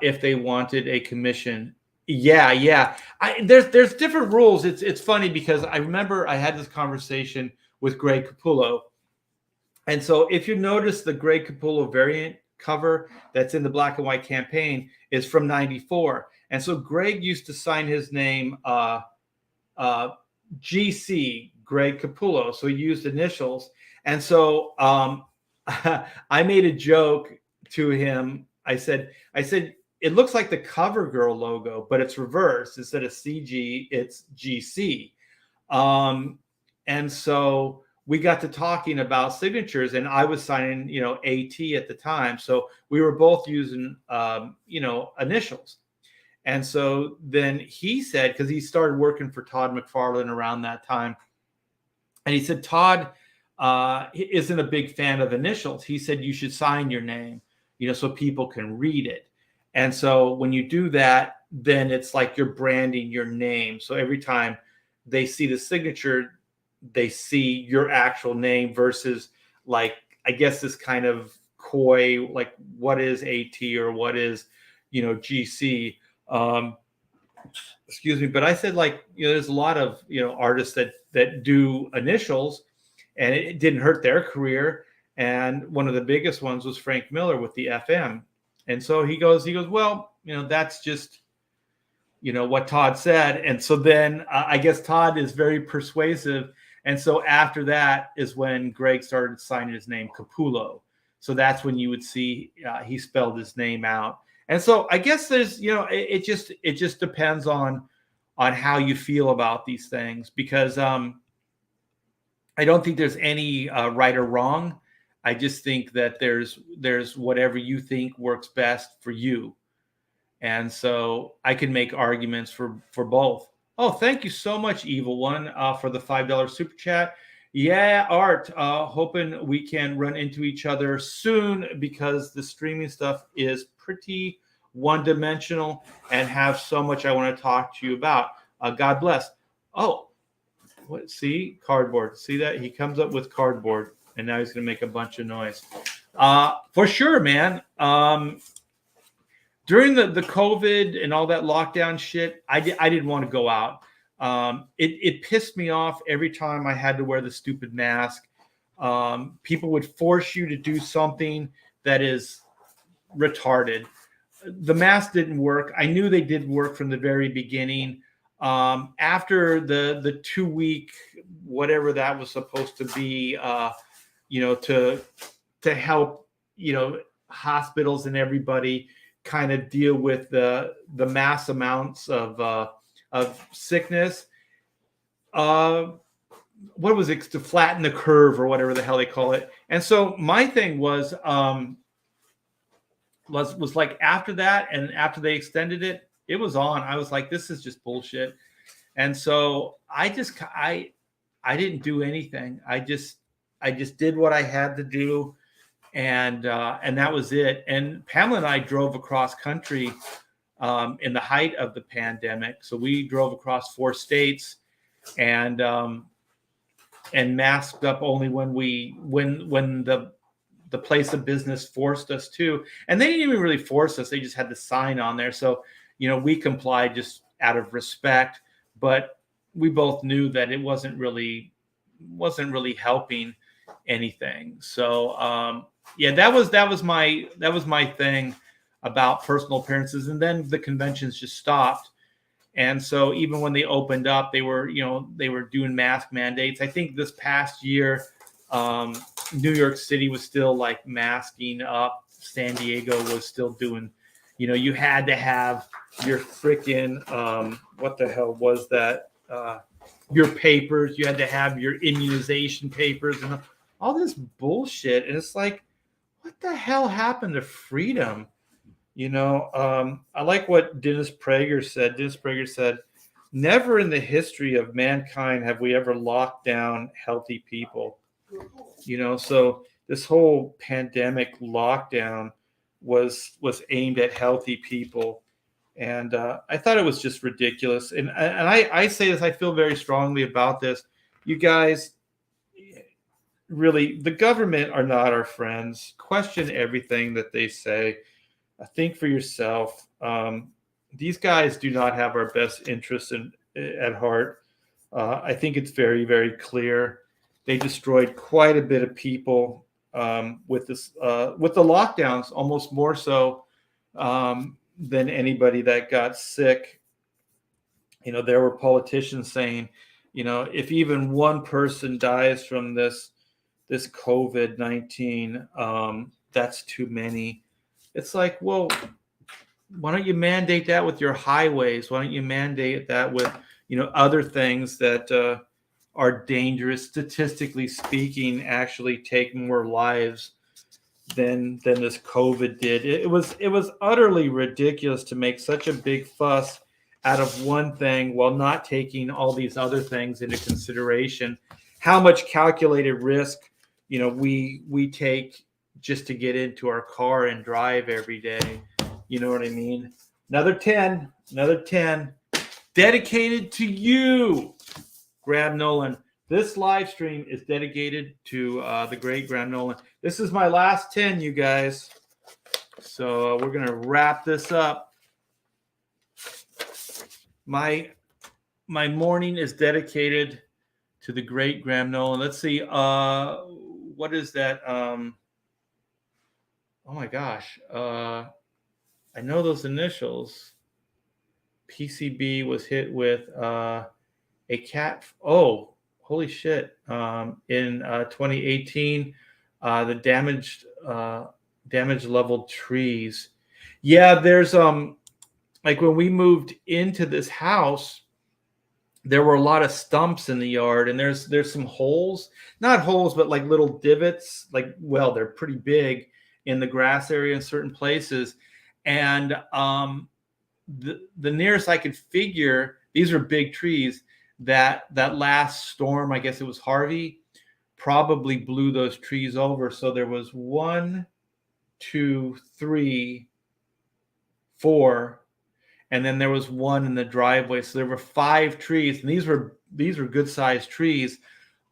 if they wanted a commission. Yeah. There's different rules. It's funny because I remember I had this conversation with Greg Capullo. And so if you notice the Greg Capullo variant cover that's in the black and white campaign is from 94. And so Greg used to sign his name GC, Greg Capullo. So he used initials. And so I made a joke to him. I said, it looks like the CoverGirl logo, but it's reversed. Instead of CG, it's GC. And so we got to talking about signatures, and I was signing, AT at the time. So we were both using, initials. And so then he said, because he started working for Todd McFarlane around that time, and he said, Todd isn't a big fan of initials. He said, you should sign your name, so people can read it. And so when you do that, then it's like you're branding your name. So every time they see the signature, they see your actual name versus, like, I guess this kind of coy, like, what is AT or what is, GC? Excuse me. But I said, like, there's a lot of, artists that do initials, and it didn't hurt their career. And one of the biggest ones was Frank Miller with the FM. And so he goes, well, that's just, what Todd said. And so then I guess Todd is very persuasive. And so after that is when Greg started signing his name Capullo. So that's when you would see he spelled his name out. And so I guess there's, it just depends on how you feel about these things, because I don't think there's any right or wrong. I just think that there's whatever you think works best for you. And so I can make arguments for both. Oh, thank you so much, Evil One, for the $5 super chat. Yeah, Art, hoping we can run into each other soon, because the streaming stuff is pretty one-dimensional and have so much I want to talk to you about. God bless. Oh, what? See, cardboard. See that? He comes up with cardboard, and now he's going to make a bunch of noise. For sure, man. During the COVID and all that lockdown shit, I didn't want to go out. It pissed me off every time I had to wear the stupid mask. People would force you to do something that is retarded. The mask didn't work. I knew they didn't work from the very beginning. After the 2-week, whatever that was supposed to be, to help, hospitals and everybody kind of deal with the mass amounts of sickness. What was it? To flatten the curve or whatever the hell they call it. And so my thing was like, after that, and after they extended it, it was on. I was like, this is just bullshit. And so I didn't do anything. I just did what I had to do. And that was it. And Pamela and I drove across country in the height of the pandemic. So we drove across 4 states and masked up only when the place of business forced us to. And they didn't even really force us. They just had the sign on there. So, we complied just out of respect. But we both knew that it wasn't really helping. anything. So yeah, that was my thing about personal appearances. And then the conventions just stopped. And so even when they opened up, they were doing mask mandates. I think this past year, New York City was still like masking up. San Diego was still doing, you had to have your freaking, what the hell was that? Your papers. You had to have your immunization papers and all this bullshit. And it's like, what the hell happened to freedom? I like what Dennis Prager said. Dennis Prager said, never in the history of mankind have we ever locked down healthy people. So this whole pandemic lockdown was aimed at healthy people. And I thought it was just ridiculous. And I say this, I feel very strongly about this. You guys, really, the government are not our friends. Question everything that they say. Think for yourself. These guys do not have our best interests at heart. I think it's very, very clear. They destroyed quite a bit of people with the lockdowns, almost more so than anybody that got sick. There were politicians saying, if even one person dies from this COVID-19, that's too many. It's like, well, why don't you mandate that with your highways? Why don't you mandate that with, other things that are dangerous, statistically speaking, actually take more lives than this COVID did. It was utterly ridiculous to make such a big fuss out of one thing while not taking all these other things into consideration. How much calculated risk, we take just to get into our car and drive every day. You know what I mean? Another 10 dedicated to you, Graham Nolan. This live stream is dedicated to the great Graham Nolan. This is my last 10, you guys. So we're going to wrap this up. My morning is dedicated to the great Graham Nolan. Let's see. What is that? Oh my gosh. I know those initials. PCB was hit with a cat. Oh, holy shit. In 2018, the damaged level trees. Yeah, there's like when we moved into this house, there were a lot of stumps in the yard, and there's some holes, not holes, but like little divots, well, they're pretty big in the grass area in certain places. And the nearest I could figure, these are big trees, that last storm, I guess it was Harvey, probably blew those trees over. So there was 1, 2, 3, 4, and then there was one in the driveway. So there were 5 trees, and these were good sized trees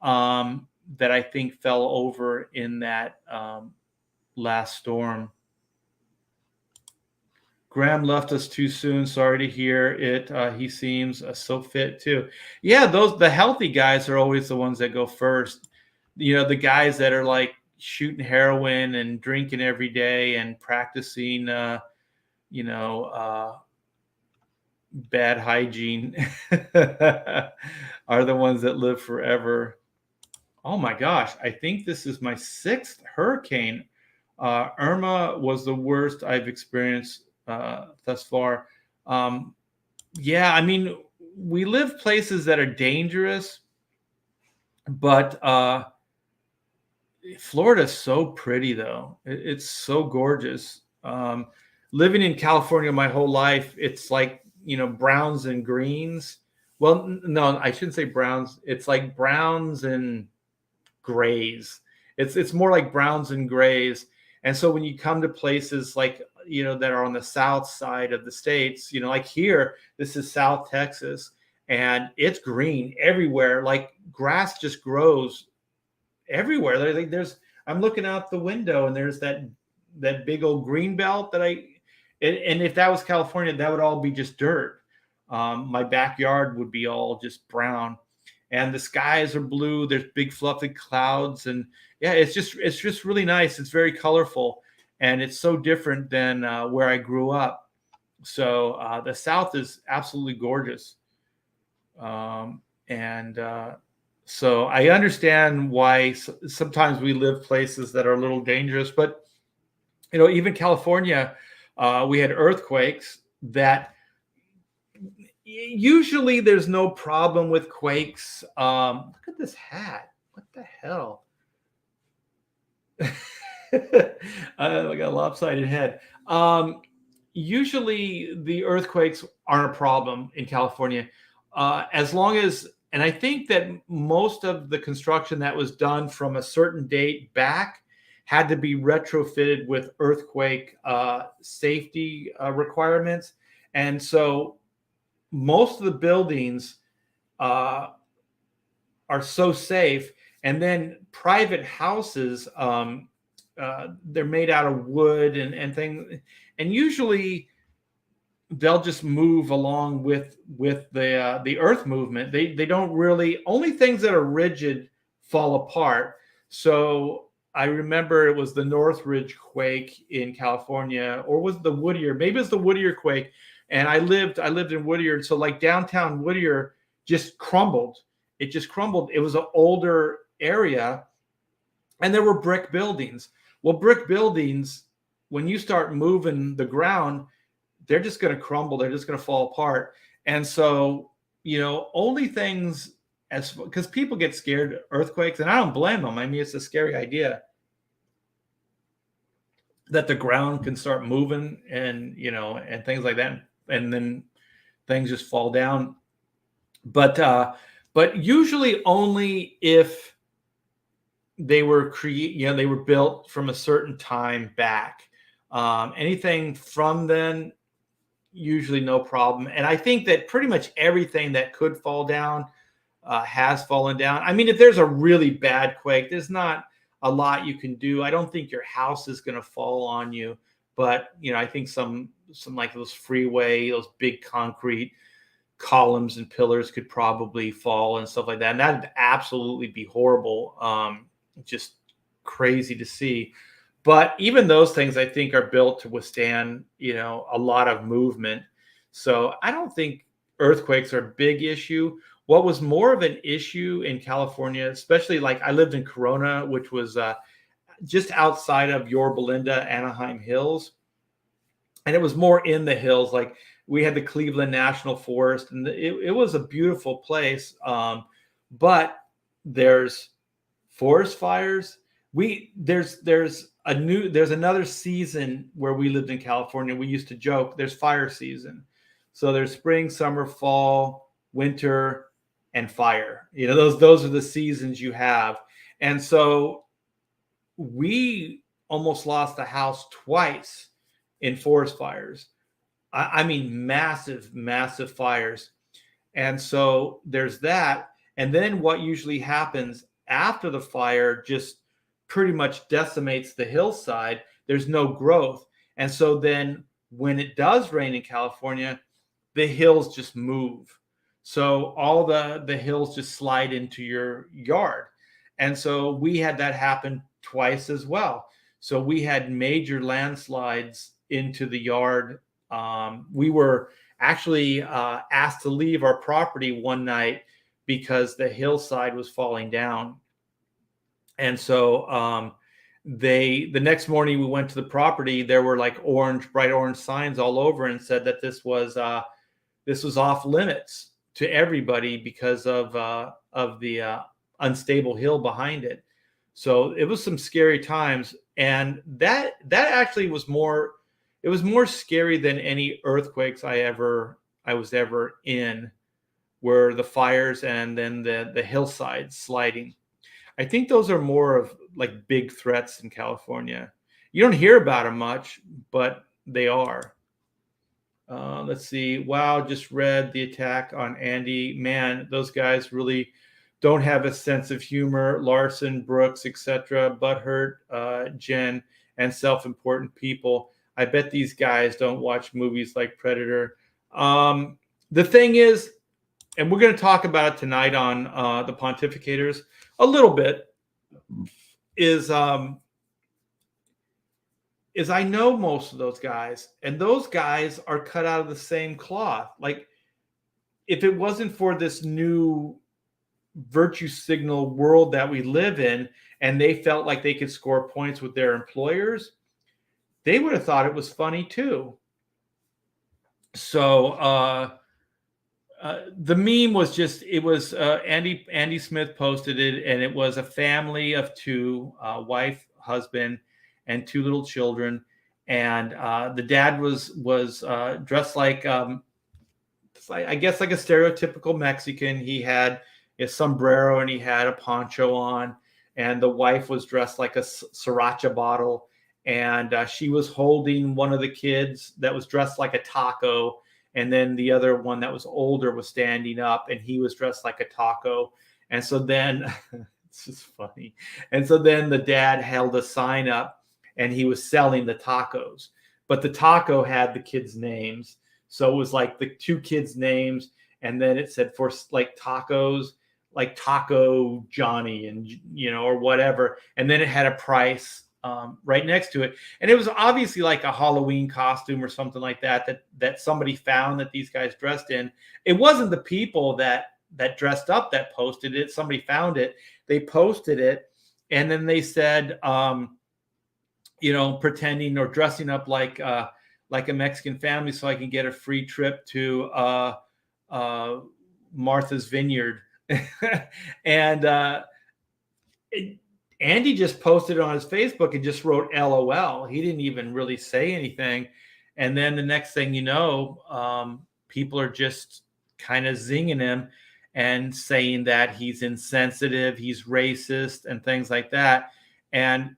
that I think fell over in that last storm. Graham left us too soon. Sorry to hear it. He seems so fit too. Yeah, the healthy guys are always the ones that go first. The guys that are like shooting heroin and drinking every day and practicing, bad hygiene are the ones that live forever. Oh my gosh, I think this is my 6th hurricane. Irma was the worst I've experienced thus far. Yeah, I mean, we live places that are dangerous, but Florida's so pretty though. It's so gorgeous. Living in California my whole life, it's like, browns and greens. Well, no, I shouldn't say browns. It's like browns and grays. It's more like browns and grays. And so when you come to places like, that are on the south side of the states, like here, this is South Texas, and it's green everywhere. Like grass just grows everywhere. I'm looking out the window and there's that big old green belt and if that was California, that would all be just dirt. My backyard would be all just brown. and the skies are blue. There's big fluffy clouds, and yeah, it's just really nice. It's very colorful, and it's so different than where I grew up. So the South is absolutely gorgeous, and so I understand why sometimes we live places that are a little dangerous. But even California, we had earthquakes that usually there's no problem with quakes. Look at this hat. What the hell? I got a lopsided head. Usually the earthquakes aren't a problem in California, as long as, and I think that most of the construction that was done from a certain date back had to be retrofitted with earthquake safety requirements. And so most of the buildings are so safe. And then private houses, they're made out of wood and things. And usually they'll just move along with the earth movement. They don't really, only things that are rigid fall apart. So I remember it was the Northridge quake in California, or was it the Whittier? Maybe it's the Whittier quake. And I lived in Whittier. So like downtown Whittier just crumbled. It just crumbled. It was an older area, and there were brick buildings. Well, brick buildings, when you start moving the ground, they're just going to crumble. They're just going to fall apart. And so, only things, because people get scared of earthquakes, and I don't blame them. I mean, it's a scary idea that the ground can start moving and things like that, and then things just fall down. But usually only if they were they were built from a certain time back. Anything from then, usually no problem. And I think that pretty much everything that could fall down has fallen down. I mean, if there's a really bad quake, there's not a lot you can do. I don't think your house is going to fall on you, but I think some like those those big concrete columns and pillars could probably fall and stuff like that. And that'd absolutely be horrible. Just crazy to see. But even those things, I think, are built to withstand, a lot of movement. So I don't think earthquakes are a big issue. What was more of an issue in California, especially like I lived in Corona, which was just outside of Yorba Linda, Anaheim Hills. And it was more in the hills. Like we had the Cleveland National Forest, and it was a beautiful place. But there's forest fires. There's another season where we lived in California. We used to joke there's fire season. So there's spring, summer, fall, winter, and fire. Those are the seasons you have. And so we almost lost the house twice in forest fires. I mean, massive, massive fires. And so there's that. And then what usually happens after the fire just pretty much decimates the hillside. There's no growth. And so then when it does rain in California, the hills just move. So all the hills just slide into your yard. And so we had that happen twice as well. So we had major landslides into the yard. We were actually asked to leave our property one night because the hillside was falling down. And so the next morning we went to the property. There were like bright orange signs all over, and said that this was off limits to everybody because of the unstable hill behind it. So it was some scary times, and that actually was more. It was more scary than any earthquakes I was ever in, were the fires and then the hillside sliding. I think those are more of like big threats in California. You don't hear about them much, but they are. Let's see. Wow, just read the attack on Andy. Man, those guys really don't have a sense of humor. Larson, Brooks, etc. Butthurt, Jen, and self-important people. I bet these guys don't watch movies like Predator. The thing is, and we're going to talk about it tonight on the Pontificators a little bit, is I know most of those guys, and those guys are cut out of the same cloth. Like, if it wasn't for this new virtue signal world that we live in, and they felt like they could score points with their employers, they would have thought it was funny too. So the meme was just, it was Andy Smith posted it, and it was a family of two, wife, husband, and two little children, and the dad was dressed like, I guess, like a stereotypical Mexican. He had a sombrero and he had a poncho on, and the wife was dressed like a sriracha bottle, and she was holding one of the kids that was dressed like a taco, and then the other one that was older was standing up, and he was dressed like a taco. And so then it's just funny. And so then the dad held a sign up, and he was selling the tacos, but the taco had the kids' names. So it was like the two kids' names, and then it said, for like tacos, like Taco Johnny, and or whatever, and then it had a price right next to it, and it was obviously like a Halloween costume or something like that somebody found that these guys dressed in. It wasn't the people that dressed up that posted it. Somebody found it, they posted it, and then they said, pretending or dressing up like a Mexican family so I can get a free trip to Martha's Vineyard. And Andy just posted it on his Facebook and just wrote LOL. He didn't even really say anything. And then the next thing you know, people are just kind of zinging him and saying that he's insensitive, he's racist, and things like that. And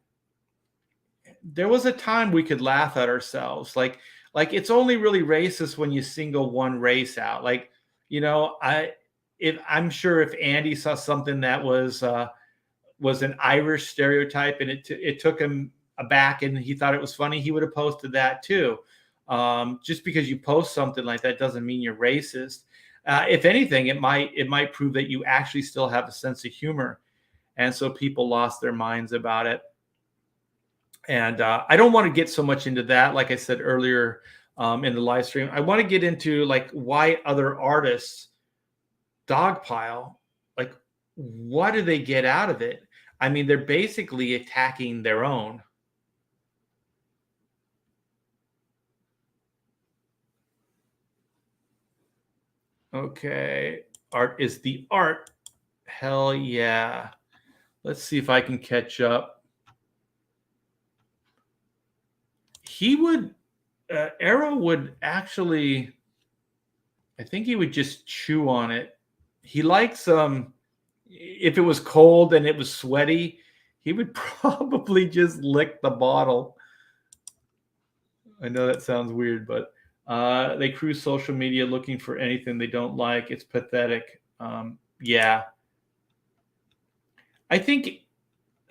there was a time we could laugh at ourselves. Like it's only really racist when you single one race out. Like, I'm sure if Andy saw something that was an Irish stereotype and it took him aback and he thought it was funny, he would have posted that too. Just because you post something like that doesn't mean you're racist. If anything, it might prove that you actually still have a sense of humor. And so people lost their minds about it. And I don't want to get so much into that. Like I said earlier in the live stream, I want to get into like why other artists dogpile. Like, what do they get out of it? I mean, they're basically attacking their own. Okay. Art is the art. Hell yeah. Let's see if I can catch up. Arrow would actually, I think he would just chew on it. He likes, if it was cold and it was sweaty, he would probably just lick the bottle. I know that sounds weird, but they cruise social media looking for anything they don't like. It's pathetic. Yeah. I think,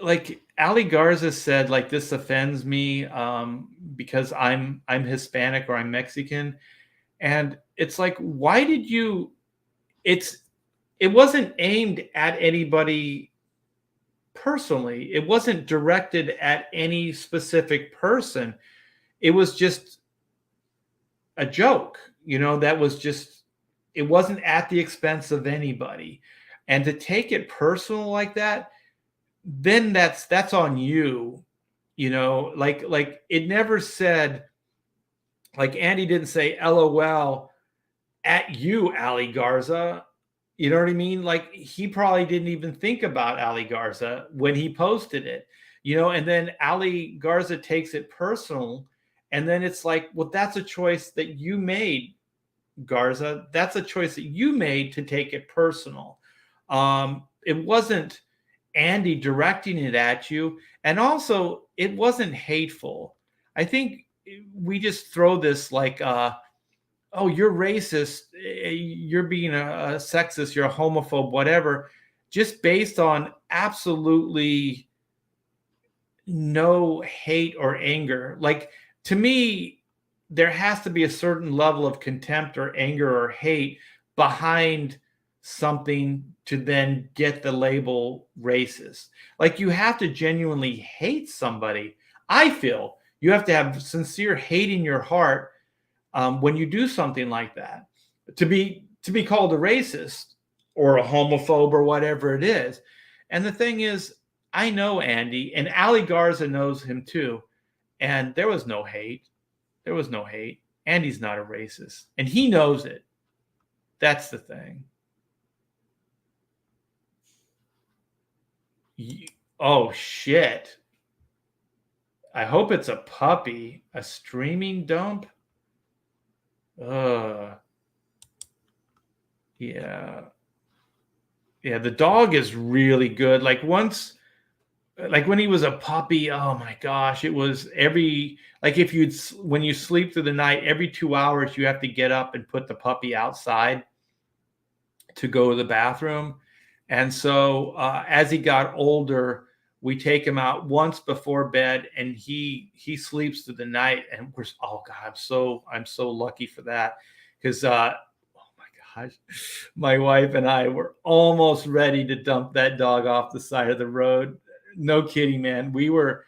like Ali Garza said, like, this offends me because I'm Hispanic or I'm Mexican. And it's like, why did you, it wasn't aimed at anybody personally. It wasn't directed at any specific person. It was just a joke, that was just, it wasn't at the expense of anybody. And to take it personal like that, then that's on you, like it never said, like Andy didn't say LOL at you, Ali Garza. You know what I mean? Like, he probably didn't even think about Ali Garza when he posted it, and then Ali Garza takes it personal. And then it's like, well, that's a choice that you made, Garza. That's a choice that you made to take it personal. It wasn't Andy directing it at you. And also, it wasn't hateful. I think we just throw this like, oh, you're racist, you're being a sexist, you're a homophobe, whatever, just based on absolutely no hate or anger. Like, to me, there has to be a certain level of contempt or anger or hate behind something to then get the label racist. Like, you have to genuinely hate somebody. I feel you have to have sincere hate in your heart when you do something like that to be called a racist or a homophobe or whatever it is. And the thing is, I know Andy, and Ali Garza knows him too, and there was no hate. There was no hate. Andy's not a racist, and he knows it. That's the thing. Oh, shit. I hope it's a puppy. A streaming dump? Yeah. Yeah, the dog is really good. Like, once, like when he was a puppy, oh my gosh, it was like when you sleep through the night, every 2 hours, you have to get up and put the puppy outside to go to the bathroom. And so as he got older, we take him out once before bed, and he sleeps through the night. And oh God, I'm so lucky for that, because oh my gosh, my wife and I were almost ready to dump that dog off the side of the road. No kidding, man. We're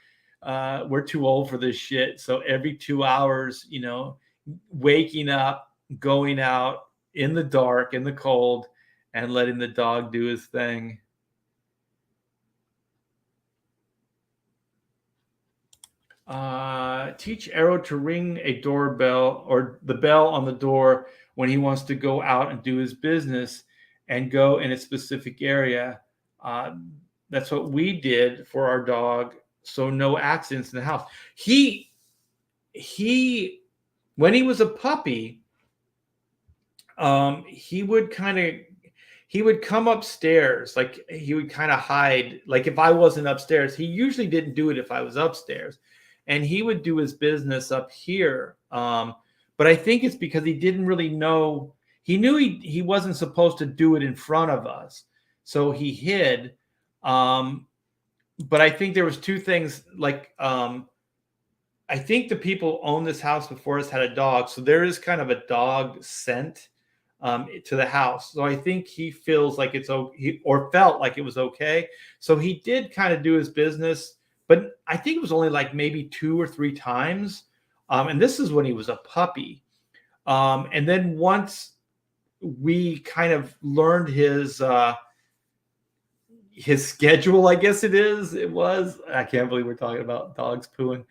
too old for this shit. So every 2 hours, waking up, going out in the dark, in the cold, and letting the dog do his thing. Teach Arrow to ring a doorbell or the bell on the door when he wants to go out and do his business and go in a specific area. That's what we did for our dog, so no accidents in the house. He when he was a puppy, he would come upstairs, like he would kind of hide. Like, if I wasn't upstairs, he usually didn't do it if I was upstairs, and he would do his business up here. But I think it's because he didn't really know. He knew he wasn't supposed to do it in front of us, so he hid. But I think there was two things. Like, I think the people own this house before us had a dog, so there is kind of a dog scent to the house. So I think he feels like it's okay, or felt like it was okay. So he did kind of do his business, but I think it was only like maybe 2 or 3 times. And this is when he was a puppy. And then once we kind of learned his schedule, I guess it was, I can't believe we're talking about dogs pooing.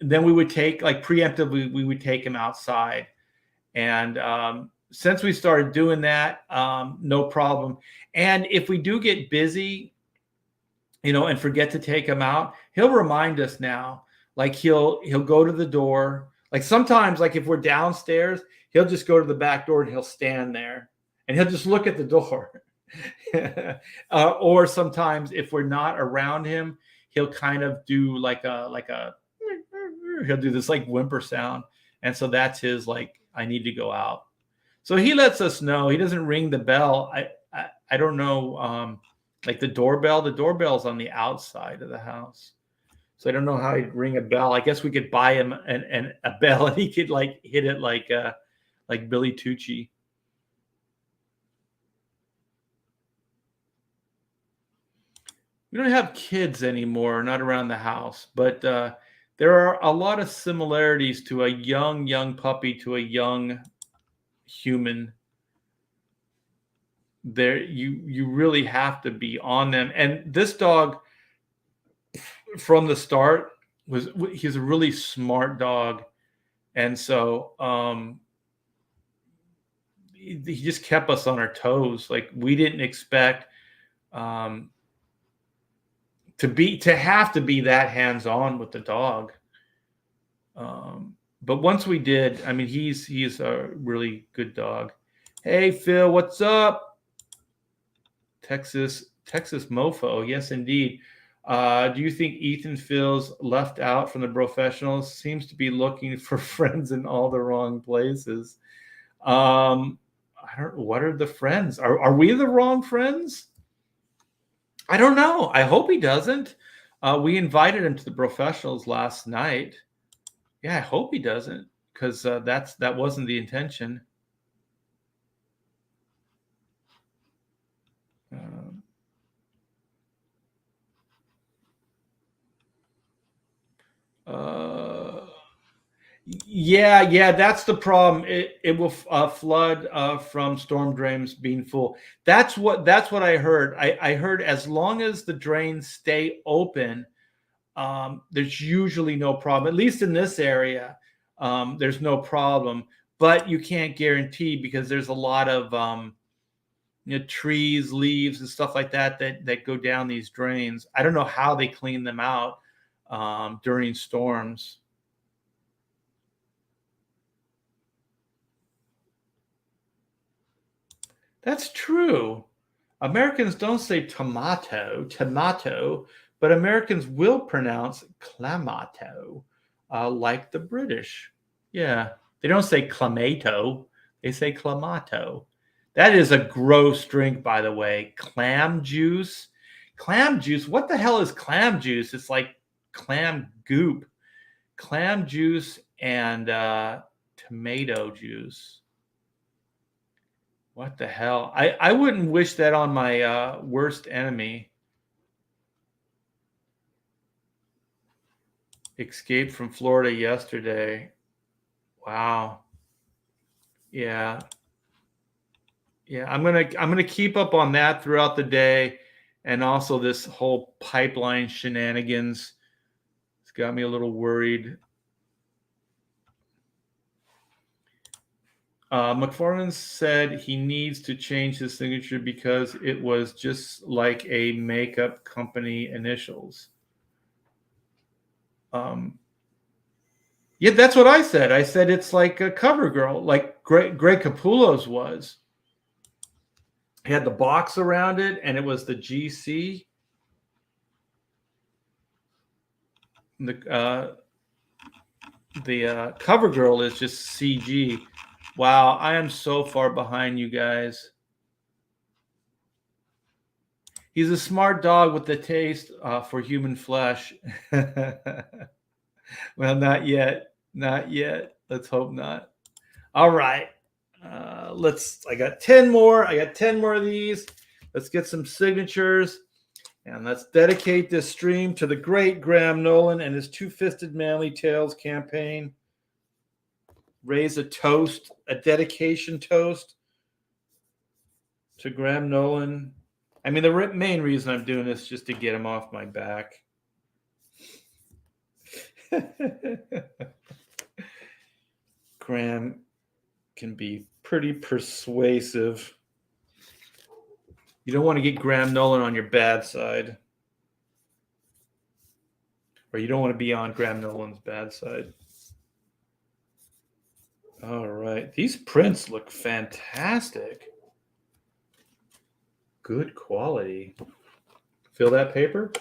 Then we would take, like, preemptively, we would take him outside. And since we started doing that, no problem. And if we do get busy, and forget to take him out, he'll remind us now. Like, he'll go to the door. Like, sometimes, like if we're downstairs, he'll just go to the back door and he'll stand there and he'll just look at the door. Or sometimes, if we're not around him, he'll kind of do he'll do this like whimper sound. And so that's his, like, I need to go out. So he lets us know. He doesn't ring the bell. I don't know, like the doorbell's on the outside of the house. So I don't know how he'd ring a bell. I guess we could buy him a bell, and he could, like, hit it like Billy Tucci. We don't have kids anymore, not around the house, but there are a lot of similarities to a young puppy to a young human. There, you really have to be on them. And this dog, from the start, he's a really smart dog, and so he just kept us on our toes. Like, we didn't expect to have to be that hands-on with the dog. But once we did, I mean, he's a really good dog. Hey, Phil, what's up? Texas mofo. Yes, indeed. Do you think Ethan feels left out from the professionals? Seems to be looking for friends in all the wrong places. I don't know. What are the friends? Are we the wrong friends? I don't know. I hope he doesn't. We invited him to the professionals last night. Yeah, I hope he doesn't, because that wasn't the intention. Uh, yeah, that's the problem. It will flood from storm drains being full. That's what I heard. I heard as long as the drains stay open, there's usually no problem. At least in this area, there's no problem. But you can't guarantee because there's a lot of trees, leaves, and stuff like that go down these drains. I don't know how they clean them out during storms. That's true. Americans don't say tomato, but Americans will pronounce clamato, like the British. Yeah, they don't say clamato, they say clamato. That is a gross drink, by the way. Clam juice. Clam juice. What the hell is clam juice? It's like clam goop. Clam juice and tomato juice. What the hell? I wouldn't wish that on my worst enemy. Escaped from Florida yesterday. Wow. Yeah. I'm gonna keep up on that throughout the day, and also this whole pipeline shenanigans. It's got me a little worried. McFarland said he needs to change his signature because it was just like a makeup company initials. Yeah, that's what I said. I said it's like a CoverGirl, like Greg Capullo's was. He had the box around it, and it was the GC. The CoverGirl is just CG. Wow, I am so far behind you guys. He's a smart dog with the taste for human flesh. Well, not yet. Not yet. Let's hope not. All right. I got 10 more. I got 10 more of these. Let's get some signatures. And let's dedicate this stream to the great Graham Nolan and his Two-Fisted Manly Tales campaign. Raise a toast, a dedication toast to Graham Nolan. I mean, the main reason I'm doing this is just to get him off my back. Graham can be pretty persuasive. You don't want to get Graham Nolan on your bad side. Or you don't want to be on Graham Nolan's bad side. All right. These prints look fantastic. Good quality. Feel that paper?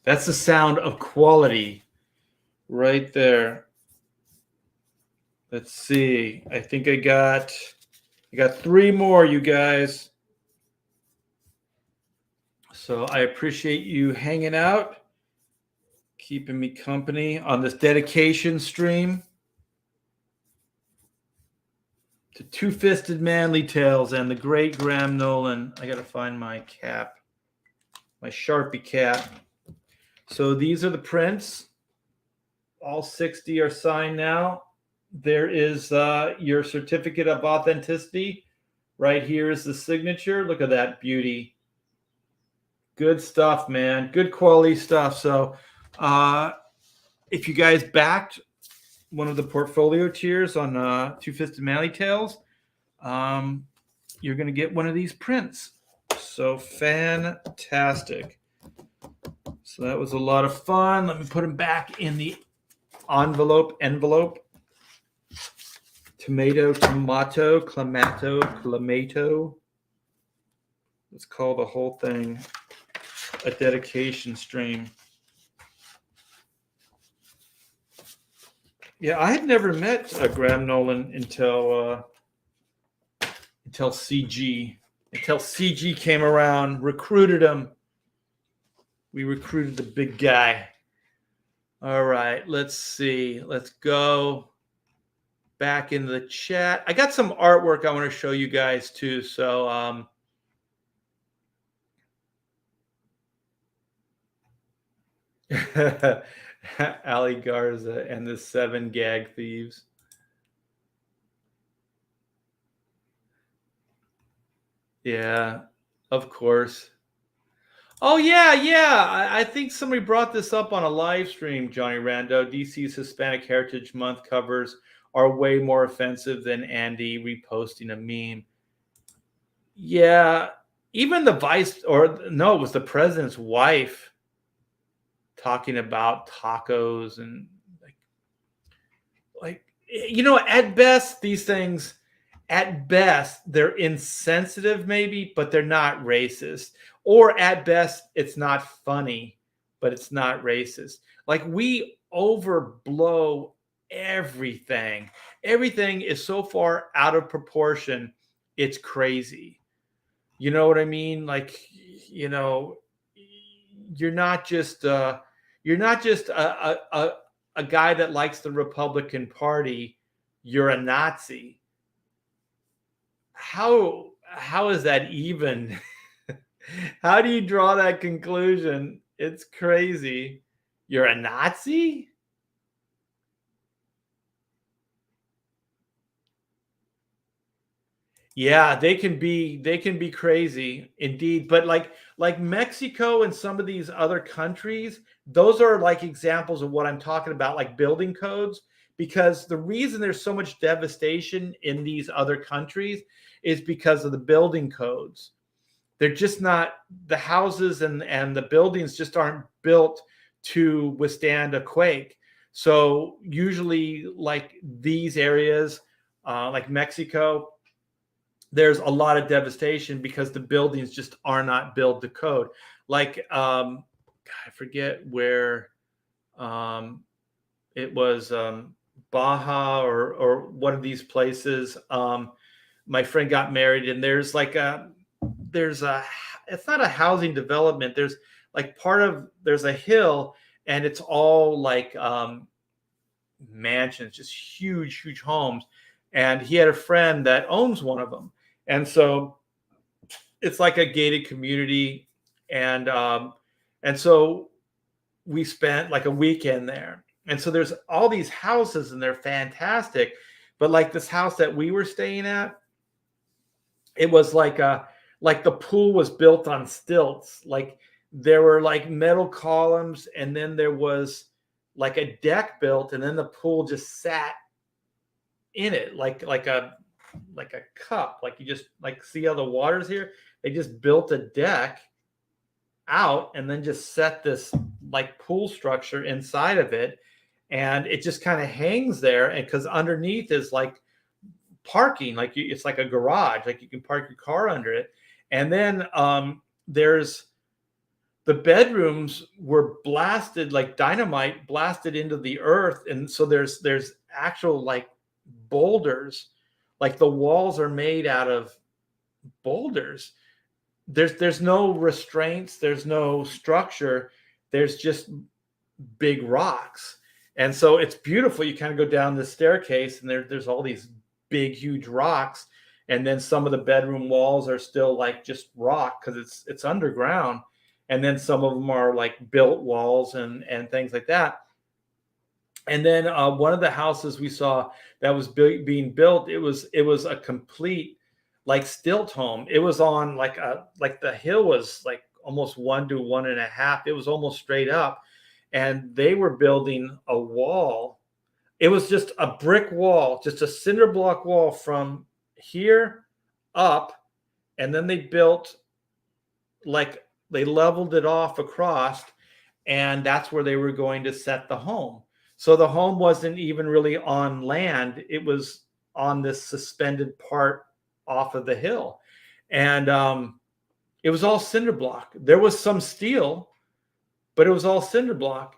That's the sound of quality right there. Let's see. I think I got 3 more, you guys. So I appreciate you hanging out, keeping me company on this dedication stream to Two-Fisted Manly Tales and the great Graham Nolan. I got to find my cap, my Sharpie cap. So these are the prints. All 60 are signed now. There is your certificate of authenticity. Right here is the signature. Look at that beauty. Good stuff, man. Good quality stuff. So if you guys backed one of the portfolio tiers on Two-Fisted Manly Tales, you're going to get one of these prints. So fantastic. So that was a lot of fun. Let me put them back in the envelope. Tomato, clamato. Let's call the whole thing a dedication stream. Yeah, I had never met Graham Nolan until CG. Until CG came around, recruited him. We recruited the big guy. All right, let's see. Let's go back into the chat. I got some artwork I want to show you guys too. So Ali Garza and the 7 gag thieves. Yeah, of course. Oh yeah, yeah. I think somebody brought this up on a live stream, Johnny Rando. DC's Hispanic Heritage Month covers are way more offensive than Andy reposting a meme. Yeah, even the vice, or no, it was the president's wife talking about tacos and like at best these things, at best they're insensitive maybe, but they're not racist. Or at best it's not funny, but it's not racist. Like we overblow everything. Everything is so far out of proportion. It's crazy. You know what I mean? Like, you know, you're not just a guy that likes the Republican Party. You're a Nazi. How is that even? How do you draw that conclusion? It's crazy. You're a Nazi? Yeah, they can be crazy indeed, but like Mexico and some of these other countries, those are like examples of what I'm talking about, like building codes, because the reason there's so much devastation in these other countries is because of the building codes. They're just not, the houses and the buildings just aren't built to withstand a quake. So usually like these areas, like Mexico, there's a lot of devastation because the buildings just are not built to code. Like I forget where um, it was, Baja or one of these places. My friend got married, and there's a it's not a housing development. There's like there's a hill, and it's all like mansions, just huge, huge homes. And he had a friend that owns one of them, and so it's like a gated community, and so we spent like a weekend there. And so there's all these houses, and they're fantastic. But like this house that we were staying at, it was like the pool was built on stilts. Like there were like metal columns, and then there was like a deck built, and then the pool just sat in it like a cup. Like you just like see how the water's here. They just built a deck out and then just set this like pool structure inside of it, and it just kind of hangs there. And because underneath is like parking, like it's like a garage, like you can park your car under it. And then there's the bedrooms were blasted, like dynamite blasted into the earth, and so there's actual like boulders, like the walls are made out of boulders. There's no restraints, there's no structure, there's just big rocks. And so it's beautiful. You kind of go down the staircase, and there's all these big huge rocks, and then some of the bedroom walls are still like just rock because it's underground, and then some of them are like built walls and things like that. And then one of the houses we saw that was being built, it was a complete like stilt home. It was on like the hill was like almost 1 to 1.5. It was almost straight up, and they were building a wall. It was just a brick wall, just a cinder block wall from here up, and then they built like they leveled it off across, and that's where they were going to set the home. So the home wasn't even really on land, it was on this suspended part off of the hill. And it was all cinder block. There was some steel, but it was all cinder block.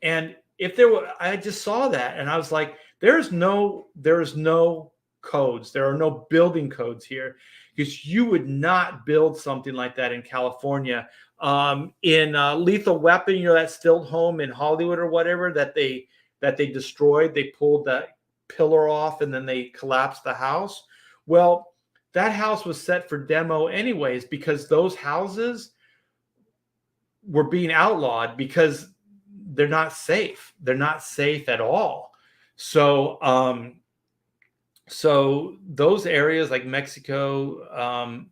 And if there were, I just saw that, and I was like, there's no codes. There are no building codes here, because you would not build something like that in California. In Lethal Weapon, that stilt home in Hollywood or whatever that they destroyed. They pulled that pillar off, and then they collapsed the house. Well, that house was set for demo anyways, because those houses were being outlawed because they're not safe. They're not safe at all. So so those areas like Mexico,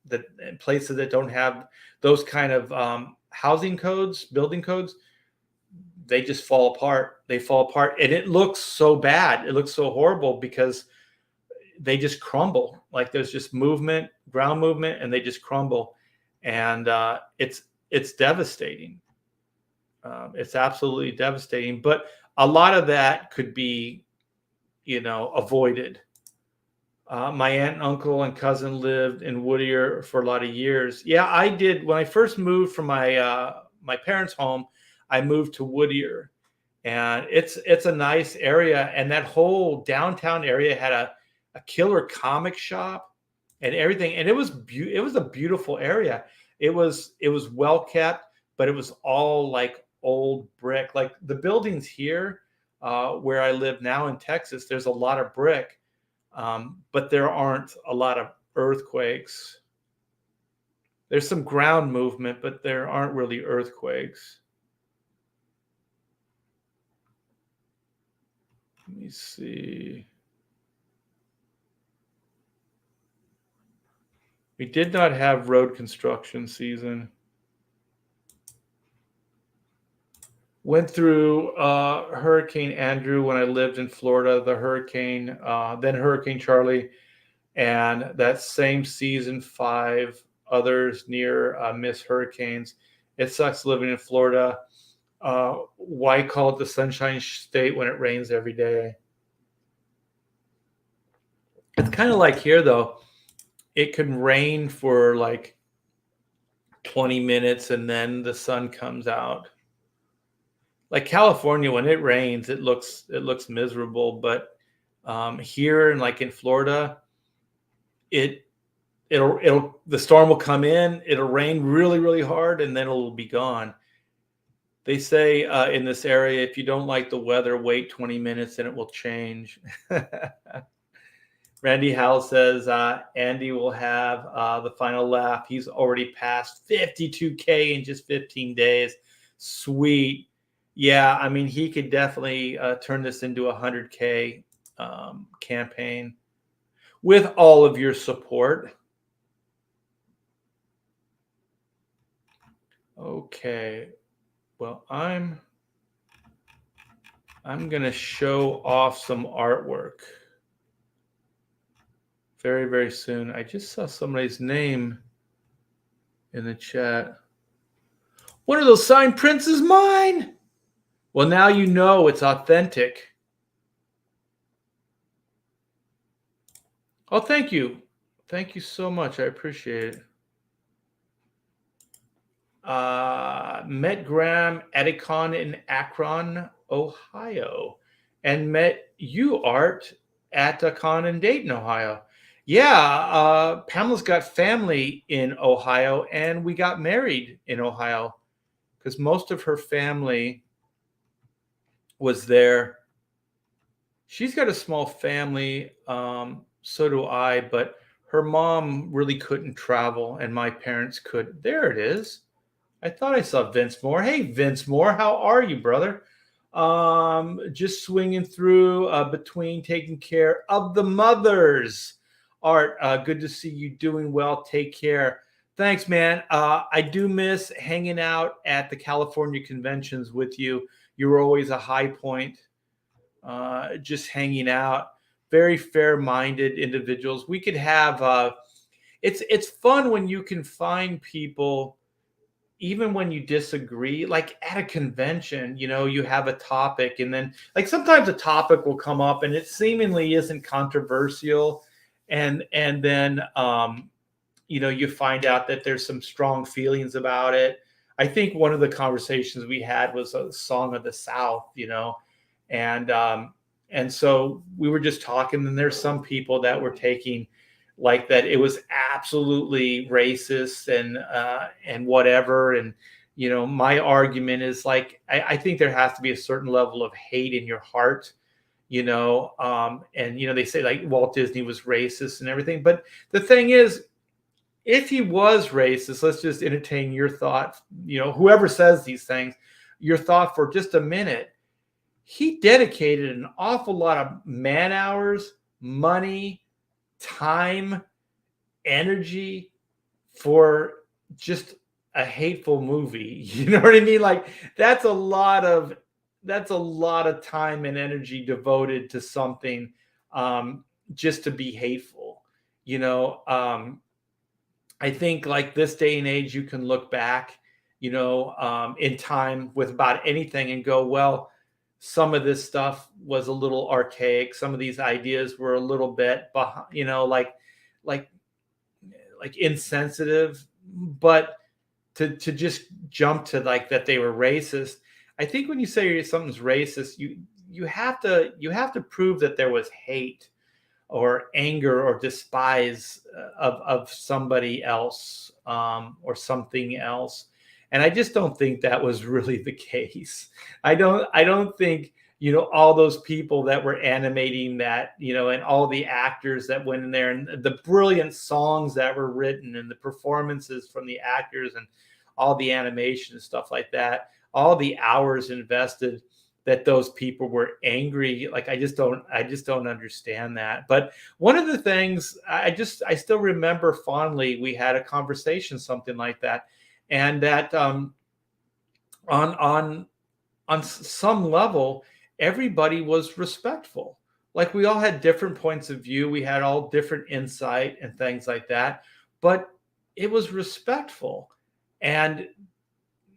that places that don't have those kind of housing codes, building codes, they just fall apart. They fall apart, and it looks so bad. It looks so horrible because they just crumble. Like there's just movement, ground movement, and they just crumble, and it's devastating. It's absolutely devastating. But a lot of that could be, avoided. My aunt and uncle and cousin lived in Whittier for a lot of years. Yeah, I did. When I first moved from my parents' home, I moved to Whittier, and it's a nice area. And that whole downtown area had a killer comic shop and everything. And it was a beautiful area. It was well kept, but it was all like old brick. Like the buildings here, where I live now in Texas, there's a lot of brick. But there aren't a lot of earthquakes. There's some ground movement, but there aren't really earthquakes. Let me see. We did not have road construction season. Went through Hurricane Andrew when I lived in Florida, the hurricane, then Hurricane Charlie, and that same season 5 others near miss hurricanes. It sucks living in Florida. Why call it the Sunshine State when it rains every day? It's kind of like here, though. It can rain for like 20 minutes and then the sun comes out. Like California, when it rains, it looks miserable. But here and like in Florida, the storm will come in, it'll rain really, really hard, and then it'll be gone. They say in this area, if you don't like the weather, wait 20 minutes and it will change. Randy Howell says Andy will have the final laugh. He's already passed 52K in just 15 days. Sweet. Yeah, I mean, he could definitely turn this into a 100K campaign with all of your support. Okay. Well, I'm going to show off some artwork very, very soon. I just saw somebody's name in the chat. One of those signed prints is mine. Well, now you know it's authentic. Oh, thank you. Thank you so much. I appreciate it. Met Graham at a con in Akron, Ohio, and met you, Art, at a con in Dayton, Ohio. Yeah, Pamela's got family in Ohio, and we got married in Ohio because most of her family was there. She's got a small family, so do I, but her mom really couldn't travel, and my parents could. There it is. I thought I saw Vince Moore. Hey, Vince Moore, how are you, brother? Just swinging through between taking care of the mothers. Art, good to see you doing well. Take care. Thanks, man. I do miss hanging out at the California conventions with you. You were always a high point, just hanging out. Very fair-minded individuals. We could have. It's fun when you can find people, even when you disagree. Like at a convention, you have a topic, and then like sometimes a topic will come up, and it seemingly isn't controversial, and then you find out that there's some strong feelings about it. I think one of the conversations we had was a song of the South, and so we were just talking, and there's some people that were taking like that it was absolutely racist and whatever. And, my argument is like, I think there has to be a certain level of hate in your heart, and, they say like Walt Disney was racist and everything. But the thing is, if he was racist, let's just entertain your thoughts, whoever says these things, your thought for just a minute, he dedicated an awful lot of man hours, money, time, energy for just a hateful movie. You know what I mean? Like that's a lot of time and energy devoted to something just to be hateful. You know, I think like this day and age, you can look back, in time with about anything and go, well, some of this stuff was a little archaic. Some of these ideas were a little bit, like insensitive. But to just jump to like that they were racist, I think when you say something's racist, you have to prove that there was hate or anger or despise of somebody else or something else. And I just don't think that was really the case. I don't think all those people that were animating that, and all the actors that went in there and the brilliant songs that were written and the performances from the actors and all the animation and stuff like that, all the hours invested, that those people were angry. Like I just don't understand that. But one of the things I still remember fondly, we had a conversation, something like that, and that on some level, everybody was respectful. Like we all had different points of view, we had all different insight and things like that, but it was respectful, and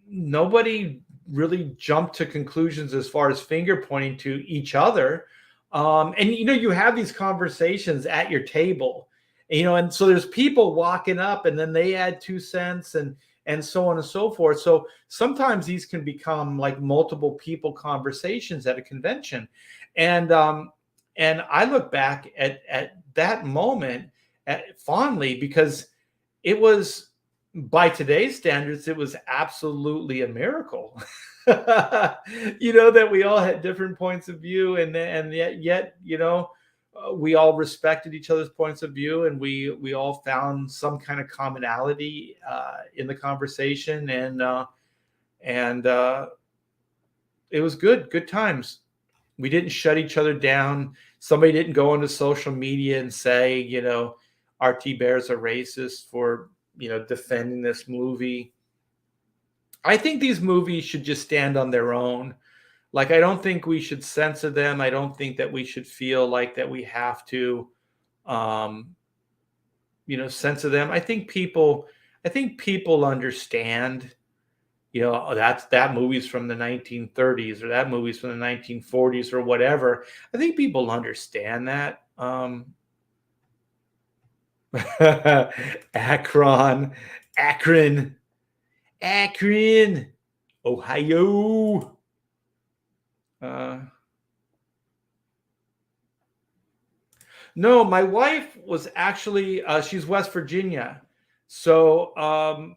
nobody really jumped to conclusions as far as finger pointing to each other. And you have these conversations at your table, and so there's people walking up and then they add 2 cents and so on and so forth. So sometimes these can become like multiple people conversations at a convention. And I look back at that moment fondly, because it was, by today's standards, it was absolutely a miracle. That we all had different points of view, and yet we all respected each other's points of view, and we all found some kind of commonality in the conversation, and it was good times. We didn't shut each other down. Somebody didn't go into social media and say, RT Bears are racist for defending this movie. I think these movies should just stand on their own. Like, I don't think we should censor them. I don't think that we should feel like that we have to, censor them. I think people understand, that movie's from the 1930s or that movie's from the 1940s or whatever. I think people understand that. Akron, Ohio. No, my wife was actually, she's West Virginia. So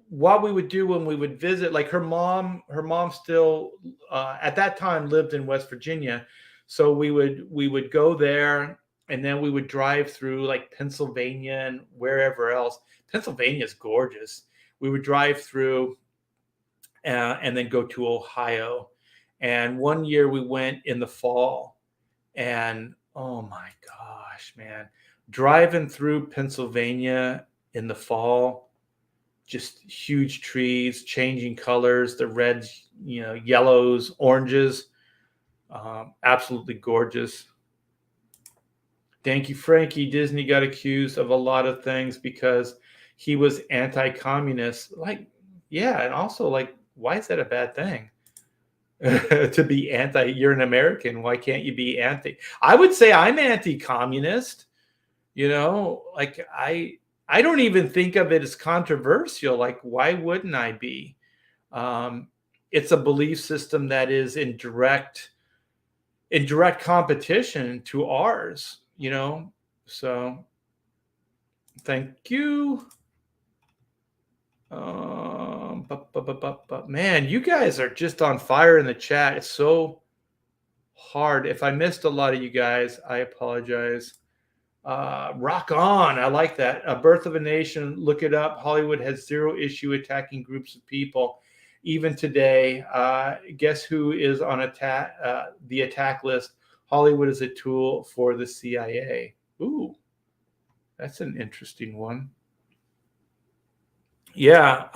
what we would do when we would visit, like her mom still at that time lived in West Virginia. So we would go there, and then we would drive through like Pennsylvania and wherever else. Pennsylvania is gorgeous. We would drive through and then go to Ohio. And one year we went in the fall, and oh my gosh, man, driving through Pennsylvania in the fall, just huge trees, changing colors, the reds, yellows, oranges, absolutely gorgeous. Thank you, Frankie. Disney got accused of a lot of things because he was anti-communist. Like, yeah, and also, like, why is that a bad thing? To be anti, you're an American. Why can't you be anti? I would say I'm anti-communist. Like I don't even think of it as controversial. Like, why wouldn't I be? It's a belief system that is in direct competition to ours. So thank you. But man, you guys are just on fire in the chat. It's so hard. If I missed a lot of you guys, I apologize. Rock on. I like that. A Birth of a Nation. Look it up. Hollywood has zero issue attacking groups of people. even today. Guess who is on the attack list? Hollywood is a tool for the CIA. Ooh, that's an interesting one. Yeah,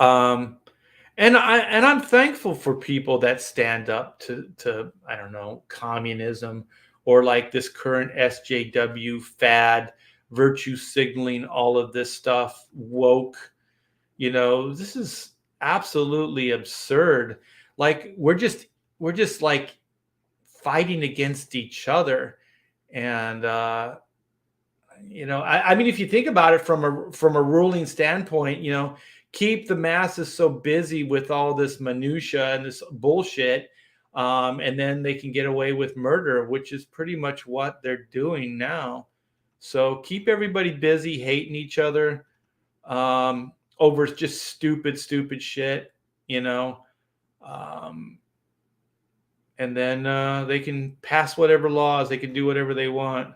and I'm thankful for people that stand up to I don't know, communism, or like this current SJW fad, virtue signaling, all of this stuff, woke. This is absolutely absurd. Like we're just like fighting against each other. And I mean, if you think about it from a ruling standpoint, keep the masses so busy with all this minutia and this bullshit, and then they can get away with murder, which is pretty much what they're doing now. So keep everybody busy hating each other, over just stupid shit, um, and then they can pass whatever laws, they can do whatever they want.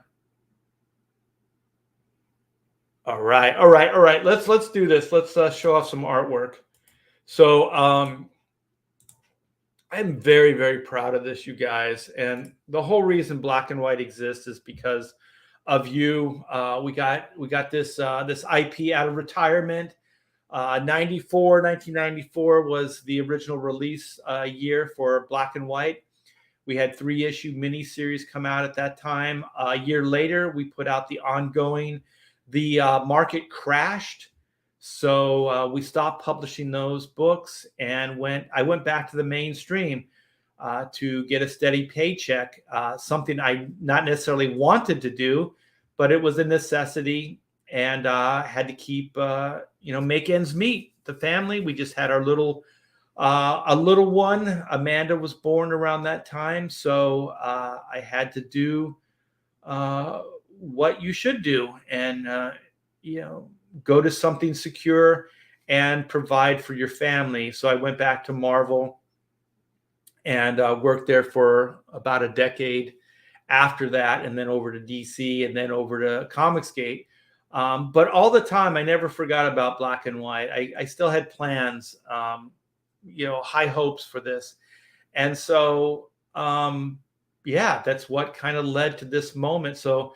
All right. Let's do this. Let's show off some artwork. So I'm very, very proud of this, you guys. And the whole reason Black and White exists is because of you. We got this IP out of retirement. 1994 was the original release year for Black and White. We had 3-issue miniseries come out at that time. A year later, we put out the ongoing. The market crashed, so we stopped publishing those books, and I went back to the mainstream to get a steady paycheck, something I not necessarily wanted to do, but it was a necessity, and had to keep make ends meet. The family, we just had our little one. Amanda was born around that time, so I had to do what you should do, and go to something secure and provide for your family. So I went back to Marvel and worked there for about a decade after that, and then over to DC, and then over to Comicsgate. But all the time, I never forgot about Black and White. I still had plans, high hopes for this. And so, yeah, that's what kind of led to this moment. So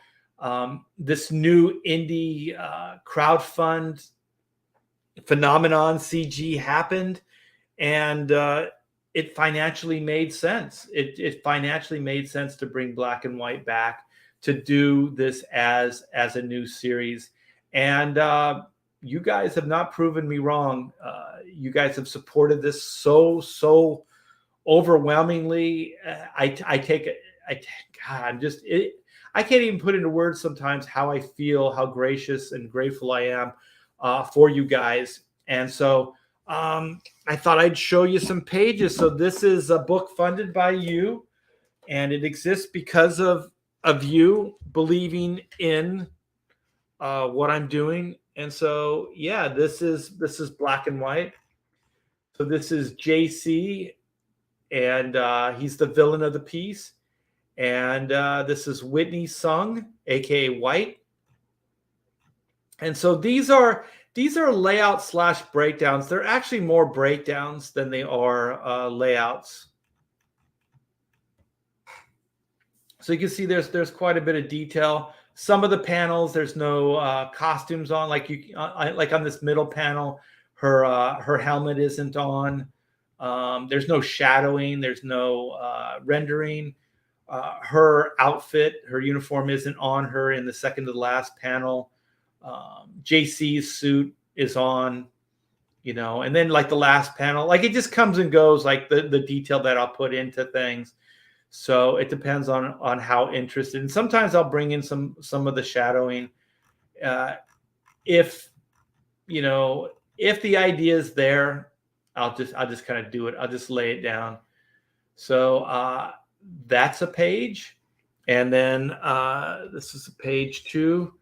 this new indie crowdfund phenomenon, CG, happened, and it financially made sense. It financially made sense to bring Black and White back, to do this as a new series. And you guys have not proven me wrong. You guys have supported this so overwhelmingly. I take it. God, I can't even put into words sometimes how I feel, how gracious and grateful I am for you guys. And so I thought I'd show you some pages. So this is a book funded by you, and it exists because of you believing in what I'm doing. And so, yeah, this is Black and White. So this is JC, and he's the villain of the piece. And this is Whitney Sung, aka White. And so these are layout / breakdowns. They're actually more breakdowns than they are layouts. So you can see there's quite a bit of detail. Some of the panels, there's no costumes on. Like like on this middle panel, her helmet isn't on. There's no shadowing. There's no rendering. Her outfit, her uniform isn't on her in the second to the last panel. JC's suit is on, and then like the last panel, like it just comes and goes, like the detail that I'll put into things. So it depends on how interested. And sometimes I'll bring in some of the shadowing. If the idea is there, I'll just kind of do it. I'll just lay it down. So that's a page. And then this is a page 2.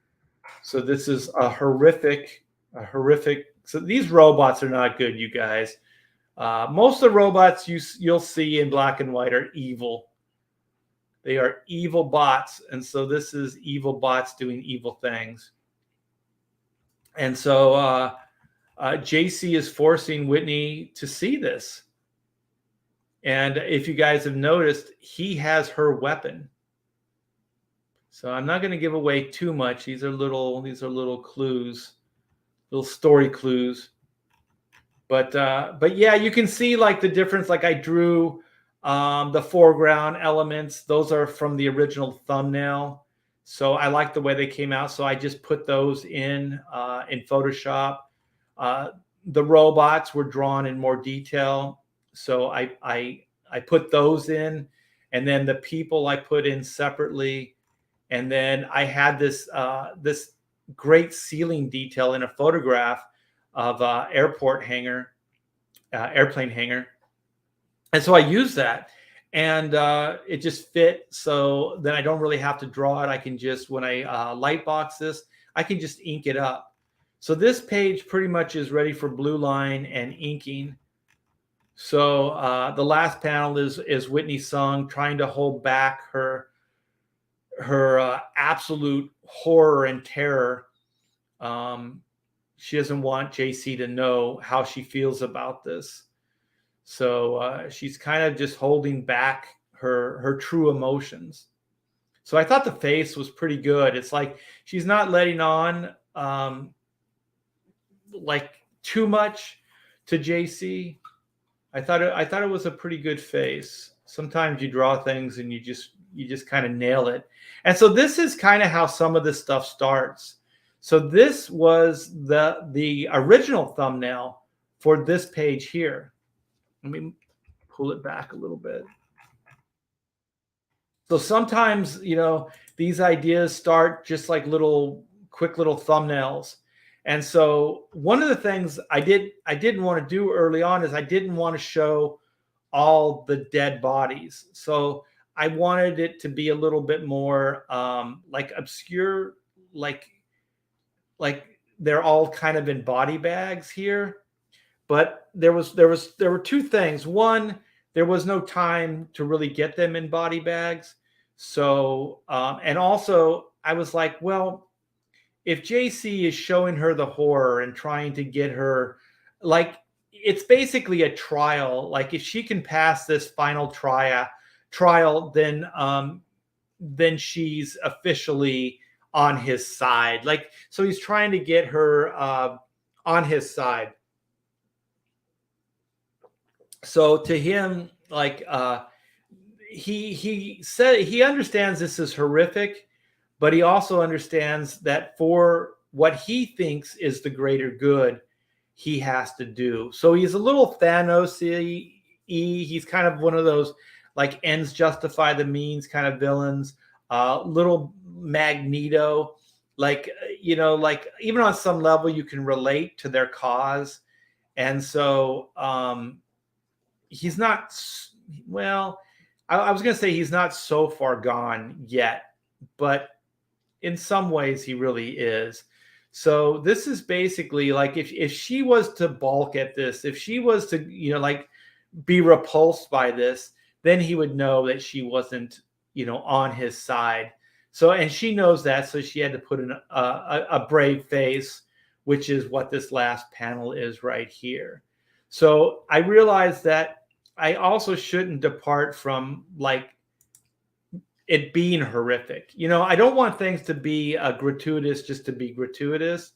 So this is a horrific. So these robots are not good, you guys. Most of the robots you'll see in Black and White are evil. They are evil bots. And so this is evil bots doing evil things. And so JC is forcing Whitney to see this. And if you guys have noticed, he has her weapon. So I'm not going to give away too much. These are little clues, little story clues. But yeah, you can see like the difference. Like I drew the foreground elements. Those are from the original thumbnail. So I like the way they came out. So I just put those in Photoshop. The robots were drawn in more detail. So I put those in, and then the people I put in separately. And then I had this this great ceiling detail in a photograph of airplane hangar, and so I use that, and it just fit. So then I don't really have to draw it. I can just, when I light box this, I can just ink it up. So this page pretty much is ready for blue line and inking. So the last panel is Whitney Sung trying to hold back her absolute horror and terror. She doesn't want JC to know how she feels about this. So she's kind of just holding back her true emotions. So I thought the face was pretty good. It's like she's not letting on like too much to JC. I thought it was a pretty good face. Sometimes you draw things and you just kind of nail it. And so this is kind of how some of this stuff starts. So this was the original thumbnail for this page here. Let me pull it back a little bit. So sometimes, these ideas start just like quick little thumbnails. And so one of the things I didn't want to do early on is I didn't want to show all the dead bodies. So I wanted it to be a little bit more like obscure, like they're all kind of in body bags here. But there were two things. One, there was no time to really get them in body bags. So and also I was like, well, if JC is showing her the horror and trying to get her, like, it's basically a trial. Like if she can pass this final trial, then she's officially on his side. Like, so he's trying to get her on his side. So to him, like he said he understands this is horrific, but he also understands that for what he thinks is the greater good, he has to do. So he's a little Thanos-y. He's kind of one of those like ends justify the means kind of villains. Little Magneto, like like even on some level you can relate to their cause, and so he's not, well, I was going to say he's not so far gone yet, but in some ways he really is. So this is basically like if she was to balk at this, if she was to, like be repulsed by this, then he would know that she wasn't, on his side. So, and she knows that, so she had to put in a brave face, which is what this last panel is right here. So I realized that I also shouldn't depart from like it being horrific. I don't want things to be gratuitous just to be gratuitous,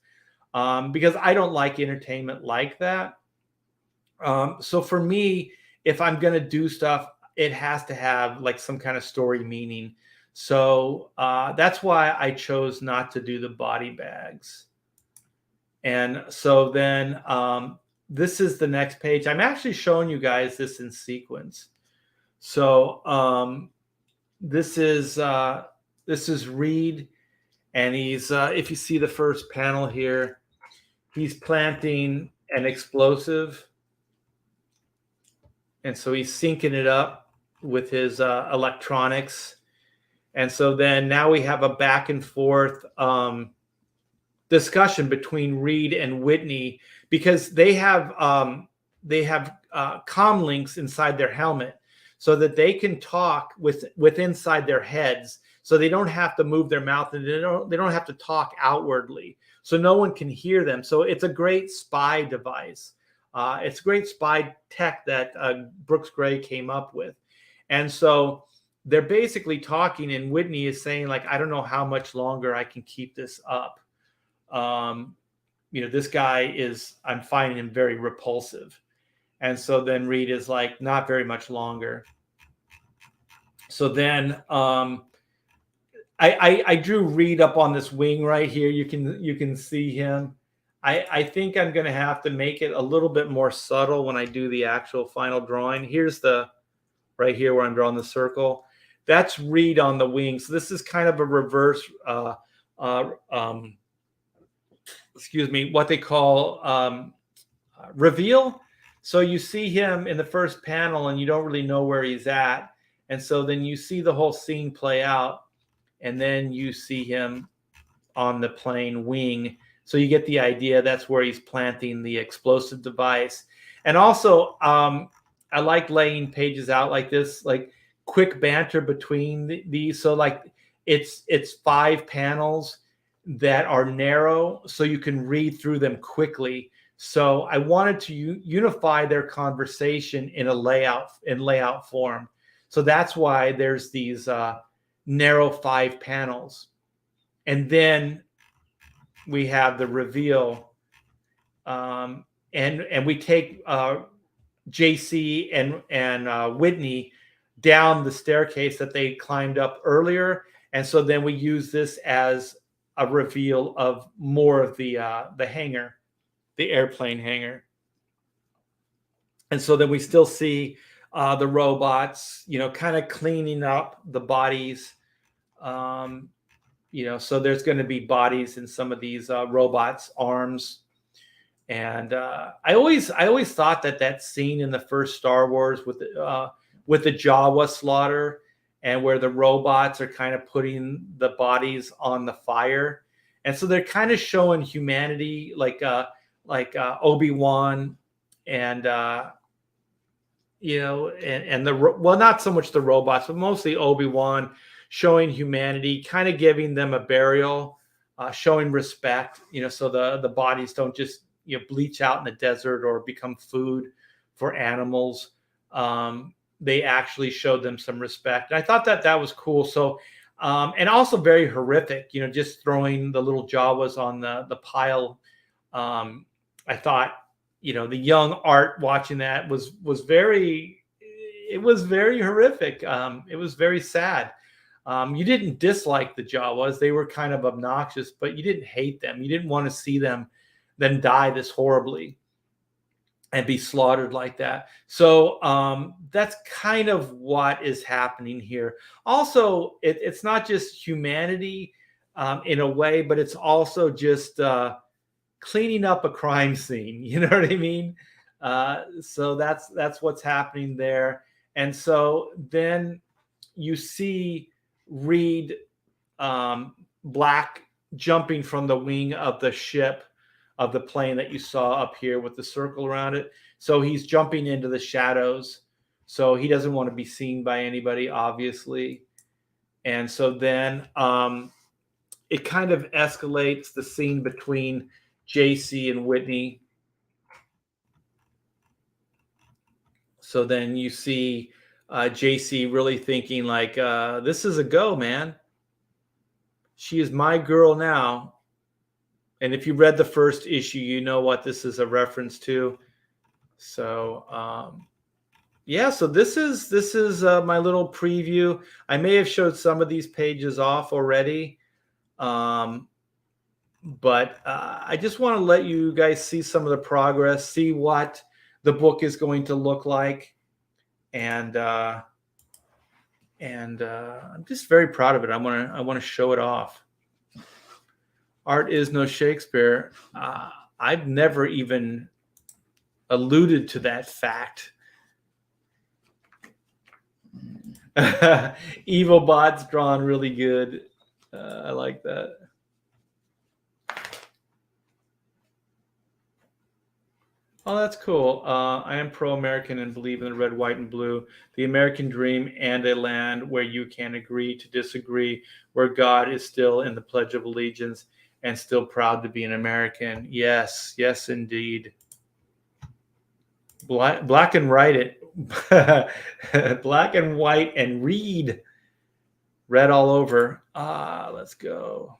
because I don't like entertainment like that. So for me, if I'm going to do stuff, it has to have like some kind of story meaning. So that's why I chose not to do the body bags. And so then this is the next page. I'm actually showing you guys this in sequence. So this is Reed, and he's if you see the first panel here, he's planting an explosive, and so he's syncing it up with his electronics. And so then now we have a back and forth discussion between Reed and Whitney, because they have comm links inside their helmet so that they can talk with inside their heads, so they don't have to move their mouth and they don't have to talk outwardly, so no one can hear them. So it's a great spy device. It's great spy tech that Brooks Gray came up with. And so they're basically talking, and Whitney is saying, like, I don't know how much longer I can keep this up. This guy I'm finding him very repulsive. And so then Reed is like, not very much longer. So then I drew Reed up on this wing right here. You can see him. I think I'm going to have to make it a little bit more subtle when I do the actual final drawing. Here's the right here where I'm drawing the circle. That's Reed on the wing. So this is kind of a reverse, what they call reveal. So you see him in the first panel and you don't really know where he's at. And so then you see the whole scene play out, and then you see him on the plane wing. So you get the idea that's where he's planting the explosive device. And also, I like laying pages out like this, like quick banter between these. So like it's 5 panels that are narrow, so you can read through them quickly. So I wanted to unify their conversation in layout form. So that's why there's these narrow 5 panels. And then we have the reveal, and we take JC and Whitney down the staircase that they climbed up earlier, and so then we use this as a reveal of more of the hangar, the airplane hangar. And so then we still see the robots, kind of cleaning up the bodies. So there's going to be bodies in some of these robots' arms. And I always thought that scene in the first Star Wars with the Jawa slaughter, and where the robots are kind of putting the bodies on the fire, and so they're kind of showing humanity, like Obi-Wan, and not so much the robots, but mostly Obi-Wan, showing humanity, kind of giving them a burial, showing respect, so the bodies don't just bleach out in the desert or become food for animals. They actually showed them some respect. And I thought that was cool. So, and also very horrific, just throwing the little Jawas on the pile. I thought, the young Art watching that was very horrific. It was very sad. You didn't dislike the Jawas. They were kind of obnoxious, but you didn't hate them. You didn't want to see them die this horribly and be slaughtered like that. So that's kind of what is happening here. Also, it's not just humanity in a way, but it's also just cleaning up a crime scene. You know what I mean? So that's what's happening there. And so then you see Reed Black jumping from the wing of the ship, of the plane that you saw up here with the circle around it. So he's jumping into the shadows. So he doesn't want to be seen by anybody, obviously. And so then it kind of escalates the scene between JC and Whitney. So then you see JC really thinking like, this is a go, man. She is my girl now. And if you read the first issue, you know what this is a reference to. So, so this is my little preview. I may have showed some of these pages off already, but I just want to let you guys see some of the progress, see what the book is going to look like, and I'm just very proud of it. I want to show it off. Art is no Shakespeare. I've never even alluded to that fact. Evil Bot's drawn really good. I like that. Oh, that's cool. I am pro-American and believe in the red, white, and blue, the American dream, and a land where you can agree to disagree, where God is still in the Pledge of Allegiance and still proud to be an American. Yes, yes, indeed. black and write it. Black and white and read. Red all over. Let's go.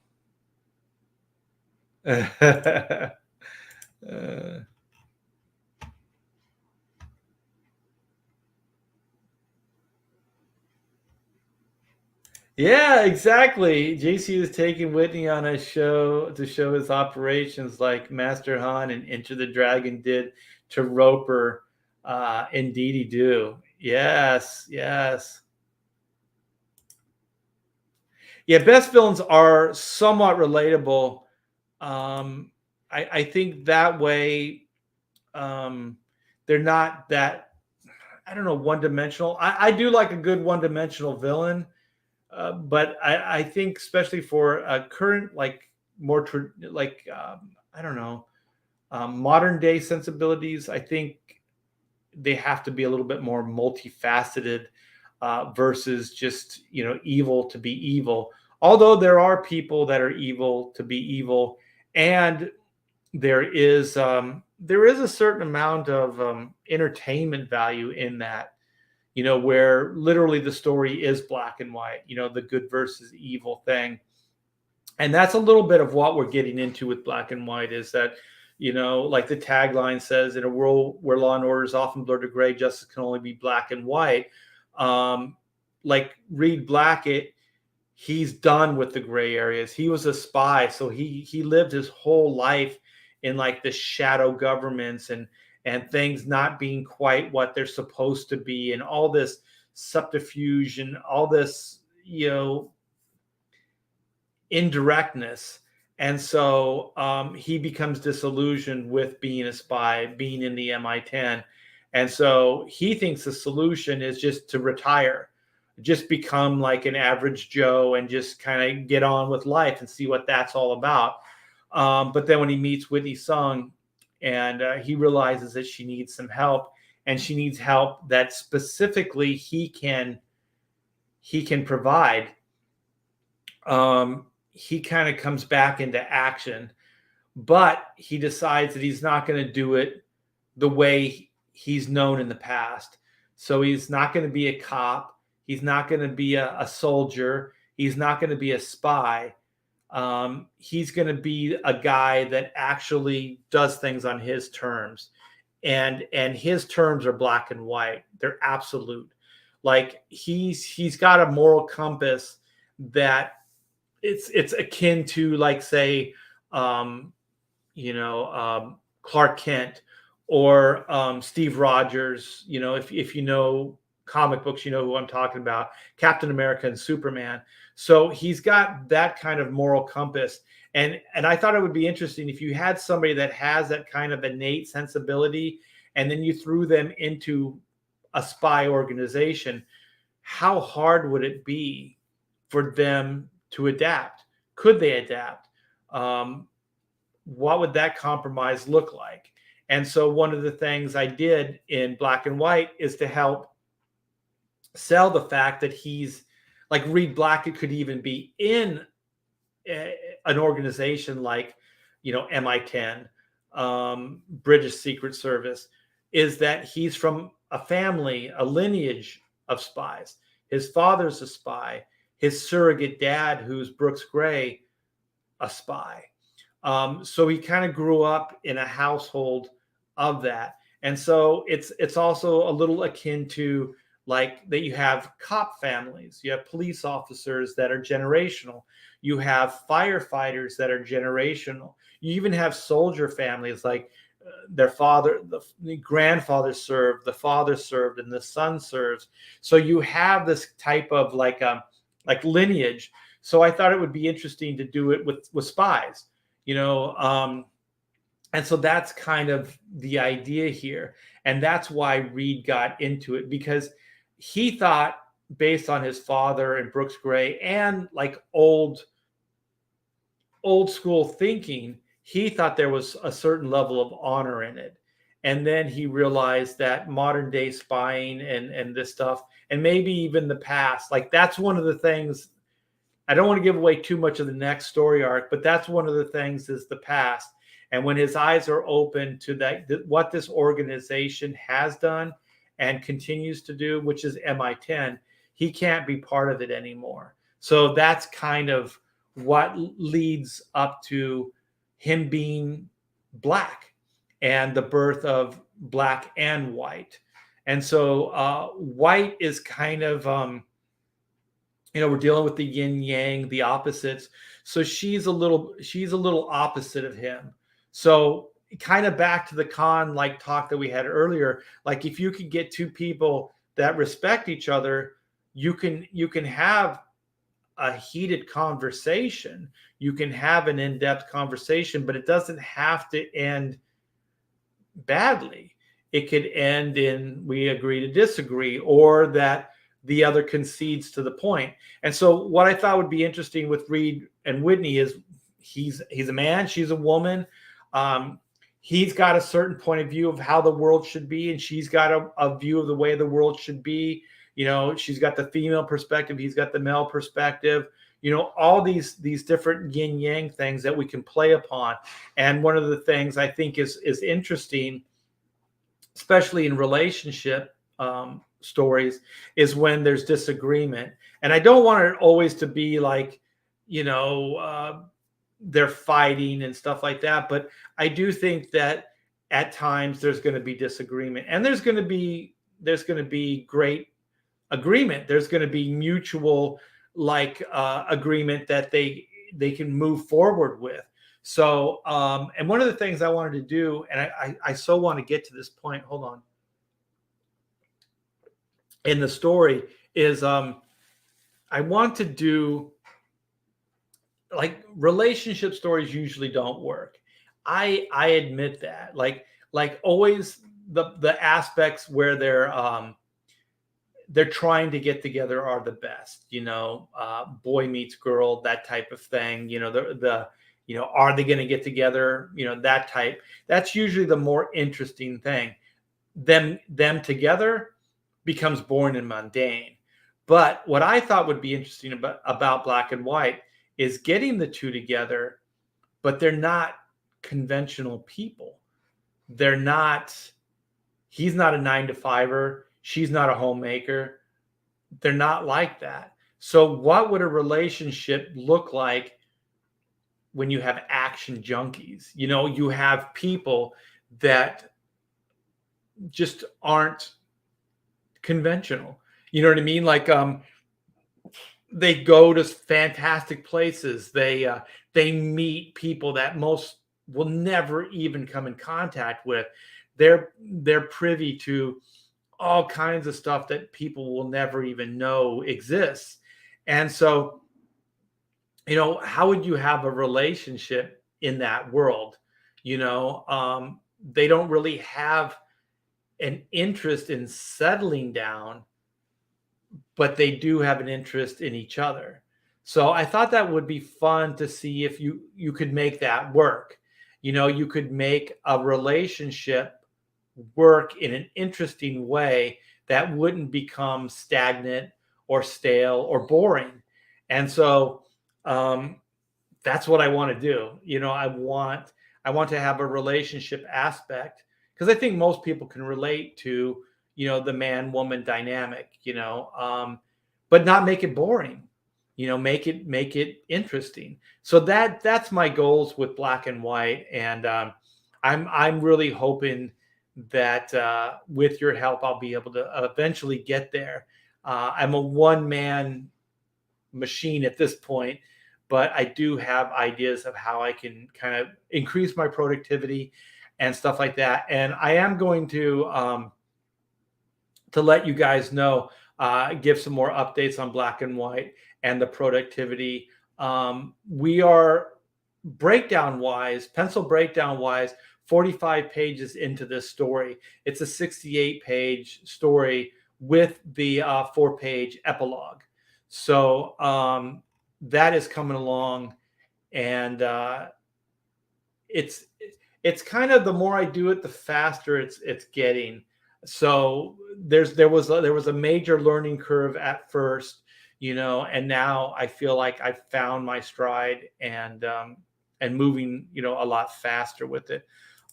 Yeah, exactly. JC is taking Whitney on a show to show his operations like Master Han and Enter the Dragon did to Roper. Indeed, he do. Yes, yes. Yeah, best villains are somewhat relatable. I think that way they're not that, I don't know, one-dimensional. I do like a good one-dimensional villain. But I think especially for a current, like more I don't know, modern day sensibilities, I think they have to be a little bit more multifaceted versus just evil to be evil. Although there are people that are evil to be evil, and there is a certain amount of entertainment value in that, where literally the story is black and white, the good versus evil thing. And that's a little bit of what we're getting into with black and white, is that, like the tagline says, in a world where law and order is often blurred to gray, justice can only be black and white. Like Reed Blackett, he's done with the gray areas. He was a spy, so he lived his whole life in like the shadow governments and things not being quite what they're supposed to be, and all this subterfuge and all this, indirectness. And so he becomes disillusioned with being a spy, being in the MI10. And so he thinks the solution is just to retire, just become like an average Joe and just kind of get on with life and see what that's all about. But then when he meets Whitney Sung, and he realizes that she needs some help, and she needs help that specifically he can provide. He kind of comes back into action, but he decides that he's not going to do it the way he's known in the past. So he's not going to be a cop. He's not going to be a soldier. He's not going to be a spy. He's going to be a guy that actually does things on his terms, and his terms are black and white. They're absolute. Like he's got a moral compass that it's akin to, like, say, Clark Kent or Steve Rogers. If you know comic books, you know who I'm talking about, Captain America and Superman. So he's got that kind of moral compass. And I thought it would be interesting if you had somebody that has that kind of innate sensibility, and then you threw them into a spy organization. How hard would it be for them to adapt? Could they adapt? What would that compromise look like? And so one of the things I did in black and white is to help sell the fact that he's like Reed Blackett could even be in an organization like, MI10, British Secret Service, is that he's from a family, a lineage of spies. His father's a spy. His surrogate dad, who's Brooks Gray, a spy. So he kind of grew up in a household of that. And so it's also a little akin to, like, that you have cop families, you have police officers that are generational, you have firefighters that are generational, you even have soldier families, like their father, the grandfather served, the father served, and the son serves. So you have this type of like lineage. So I thought it would be interesting to do it with spies, and so that's kind of the idea here. And that's why Reed got into it, because he thought, based on his father and Brooks Gray and like old school thinking, he thought there was a certain level of honor in it. And then he realized that modern day spying and this stuff, and maybe even the past, like that's one of the things I don't want to give away too much of the next story arc, but that's one of the things is the past. And when his eyes are open to what this organization has done and continues to do, which is MI10, he can't be part of it anymore. So that's kind of what leads up to him being black and the birth of black and white. And so white is kind of, we're dealing with the yin yang, the opposites. So she's a little opposite of him. So kind of back to the con like talk that we had earlier, like if you could get two people that respect each other, you can have a heated conversation. You can have an in-depth conversation, but it doesn't have to end badly. It could end in we agree to disagree, or that the other concedes to the point. And so what I thought would be interesting with Reed and Whitney is he's a man, she's a woman. He's got a certain point of view of how the world should be, and she's got a view of the way the world should be. She's got the female perspective, he's got the male perspective. All these different yin yang things that we can play upon. And one of the things I think is interesting, especially in relationship stories, is when there's disagreement. And I don't want it always to be like, they're fighting and stuff like that. But I do think that at times there's going to be disagreement, and there's going to be great agreement. There's going to be mutual agreement that they can move forward with. So, and one of the things I wanted to do, and I so want to get to this point, hold on, in the story is, I want to do, like, relationship stories usually don't work. I admit that, like always the aspects where they're trying to get together are the best, boy meets girl, that type of thing, are they going to get together? That type, that's usually the more interesting thing. Them together becomes boring and mundane. But what I thought would be interesting about Black and White is getting the two together, but they're not conventional people. He's not a 9-to-5er. She's not a homemaker. They're not like that. So what would a relationship look like when you have action junkies? You have people that just aren't conventional. You know what I mean? Like, they go to fantastic places. They meet people that most will never even come in contact with. They're privy to all kinds of stuff that people will never even know exists. And so, how would you have a relationship in that world? They don't really have an interest in settling down, but they do have an interest in each other. So I thought that would be fun to see if you could make that work. You could make a relationship work in an interesting way that wouldn't become stagnant or stale or boring. And so that's what I want to do. I want to have a relationship aspect, because I think most people can relate to, the man-woman dynamic, but not make it boring, make it interesting. So that's my goals with Black and White. And I'm really hoping that with your help, I'll be able to eventually get there. I'm a one-man machine at this point, but I do have ideas of how I can kind of increase my productivity and stuff like that. And I am going to let you guys know, give some more updates on Black and White and the productivity. We are pencil breakdown wise, 45 pages into this story. It's a 68-page story with the 4-page epilogue. So that is coming along, and it's kind of, the more I do it, the faster it's getting. So there was a major learning curve at first, and now I feel like I've found my stride and moving, a lot faster with it.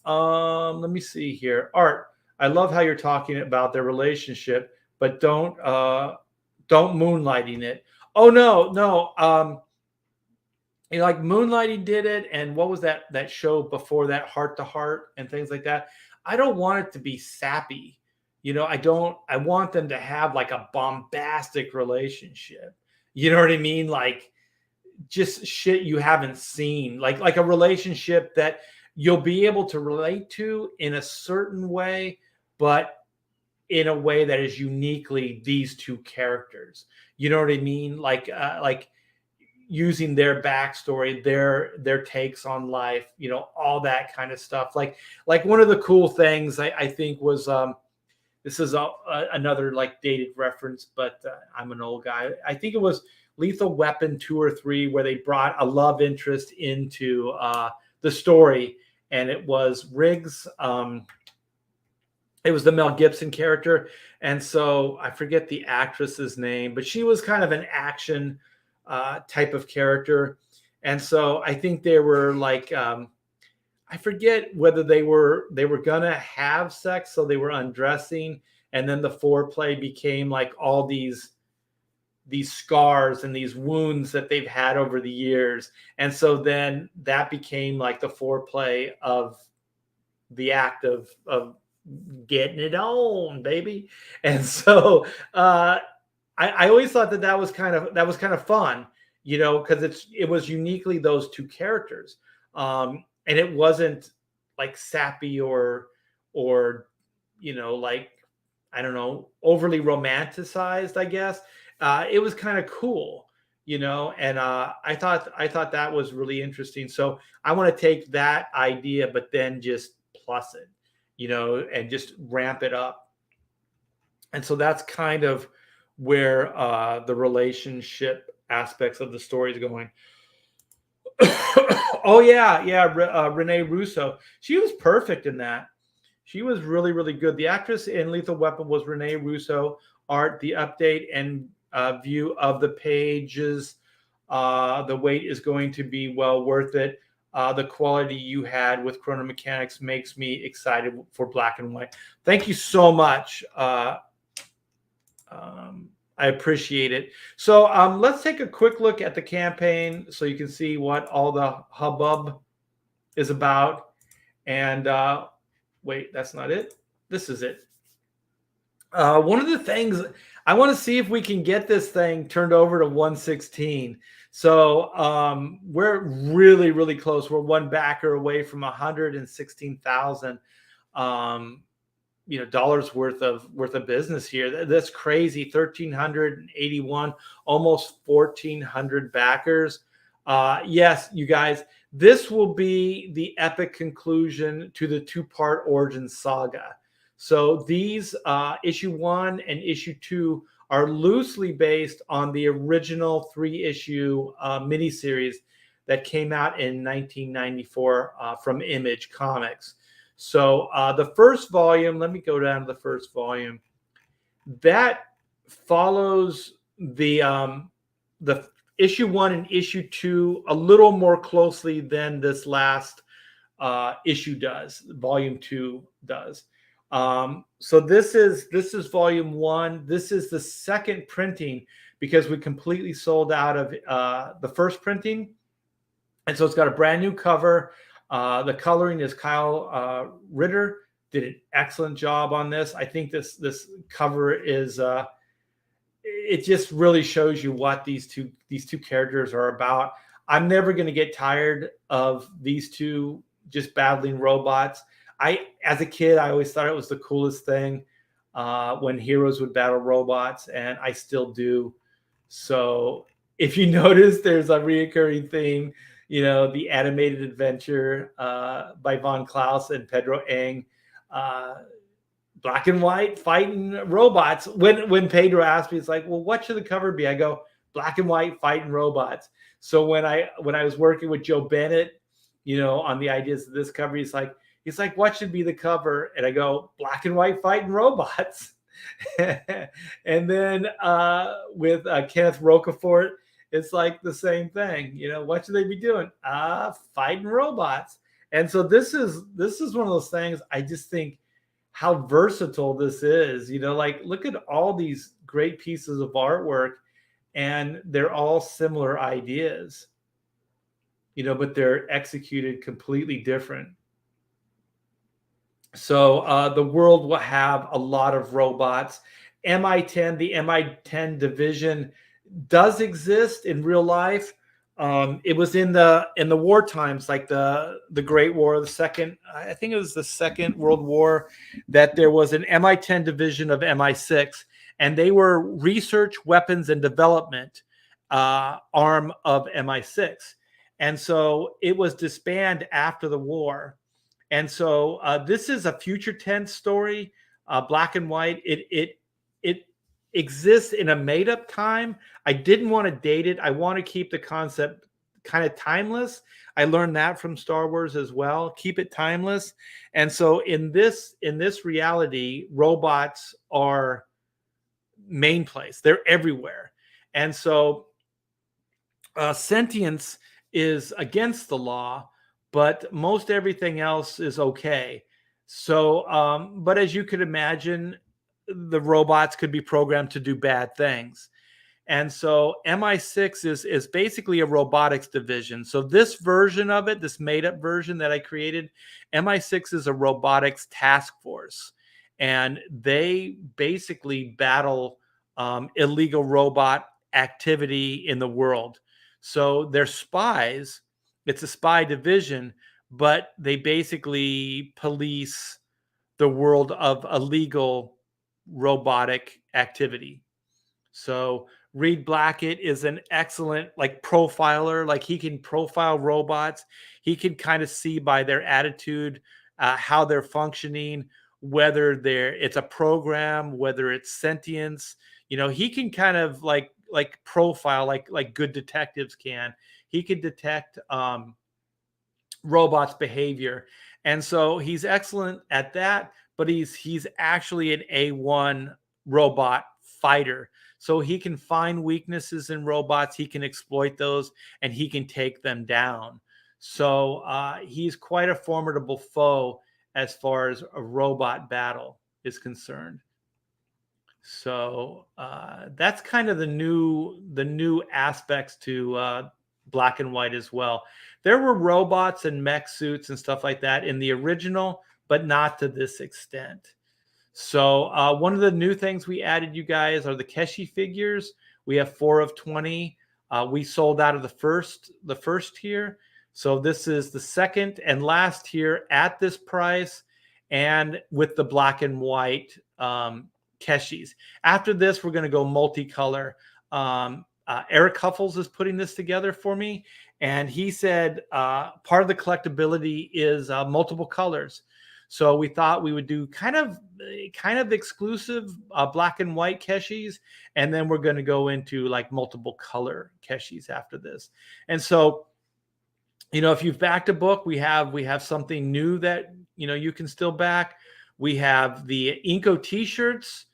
Let me see here. Art, I love how you're talking about their relationship, but don't moonlighting it. Oh no, no. Like Moonlighting did it, and what was that show before that, Heart to Heart and things like that. I don't want it to be sappy. I want them to have like a bombastic relationship. You know what I mean? Like just shit you haven't seen, like a relationship that you'll be able to relate to in a certain way, but in a way that is uniquely these two characters. You know what I mean? Like using their backstory, their takes on life, all that kind of stuff. Like one of the cool things I think was this is another like dated reference, but I'm an old guy. I think it was Lethal Weapon 2 or 3 where they brought a love interest into the story, and it was Riggs. It was the Mel Gibson character, and so I forget the actress's name, but she was kind of an action type of character, and so I think they were like I forget whether they were gonna have sex, so they were undressing, and then the foreplay became like all these scars and these wounds that they've had over the years, and so then that became like the foreplay of the act of getting it on, baby. And so I always thought that was kind of fun, because it was uniquely those two characters, and it wasn't like sappy or like, I don't know, overly romanticized, I guess. It was kind of cool, and I thought that was really interesting. So I want to take that idea, but then just plus it, and just ramp it up. And so that's kind of where the relationship aspects of the story is going. Oh yeah, Renee Russo. She was perfect in that. She was really, really good. The actress in Lethal Weapon was Renee Russo. Art, the update and view of the pages. The wait is going to be well worth it. The quality you had with Chrono Mechanics makes me excited for Black and White. Thank you so much. I appreciate it. So let's take a quick look at the campaign so you can see what all the hubbub is about. And wait, that's not it. This is it. One of the things I want to see if we can get this thing turned over to 116. So we're really, really close. We're one backer away from 116,000 dollars worth of business here. That's crazy. 1,381, almost 1,400 backers. Yes, you guys, this will be the epic conclusion to the two-part Origin saga. So these issue 1 and issue 2 are loosely based on the original 3-issue miniseries that came out in 1994 from Image Comics. So the first volume, let me go down to the first volume. That follows the issue 1 and issue 2 a little more closely than this last issue does. Volume 2 does. So this is volume 1. This is the second printing because we completely sold out of the first printing, and so it's got a brand new cover. The coloring is Kyle Ritter, did an excellent job on this. I think this cover is it just really shows you what these two characters are about. I'm never going to get tired of these two just battling robots. As a kid, I always thought it was the coolest thing when heroes would battle robots, and I still do. So if you notice, there's a reoccurring theme. The animated adventure by Von Klaus and Pedro Eng, Black and White fighting robots. When Pedro asked me, it's like, well, what should the cover be? I go, Black and White fighting robots. So when I was working with Joe Bennett, on the ideas of this cover, he's like, what should be the cover? And I go, Black and White fighting robots. And then with Kenneth Rocafort, it's like the same thing. You know, what should they be doing? Fighting robots. And so this is one of those things. I just think how versatile this is. You know, like look at all these great pieces of artwork, and they're all similar ideas. You know, but they're executed completely different. So the world will have a lot of robots. MI10, the MI10 division does exist in real life. It was in the war times, like the Great War, the second, I think it was the Second World War, that there was an MI10 division of MI6, and they were research, weapons, and development arm of MI6. And so it was disbanded after the war. And so this is a future tense story, black and white. It exists in a made up time. I didn't want to date it. I want to keep the concept kind of timeless. I learned that from Star Wars as well. Keep it timeless. And so in this reality, robots are main place. They're everywhere. And so sentience is against the law, but most everything else is okay. So, but as you could imagine, the robots could be programmed to do bad things. And so MI6 is basically a robotics division. So this version of it, this made up version that I created, MI6 is a robotics task force. And they basically battle illegal robot activity in the world. So they're spies. It's a spy division, but they basically police the world of illegal robotic activity. So Reed Blackett is an excellent like profiler. Like he can profile robots. He can kind of see by their attitude how they're functioning, whether it's a program, whether it's sentience. You know, he can kind of like profile like good detectives can. He can detect robots' behavior, and so he's excellent at that. But he's actually an A1 robot fighter. So he can find weaknesses in robots, he can exploit those, and he can take them down. So he's quite a formidable foe as far as a robot battle is concerned. So that's kind of the new aspects to black and white as well. There were robots and mech suits and stuff like that in the original, but not to this extent. So one of the new things we added, you guys, are the Keshi figures. We have 4 of 20. We sold out of the first tier. So this is the second and last tier at this price, and with the black and white Keshis. After this, we're going to go multicolor. Eric Huffles is putting this together for me, and he said part of the collectability is multiple colors. So we thought we would do kind of exclusive black and white Keshis, and then we're going to go into like multiple color Keshis after this. And so, you know, if you've backed a book, we have something new that, you know, you can still back. We have the Inco T-shirts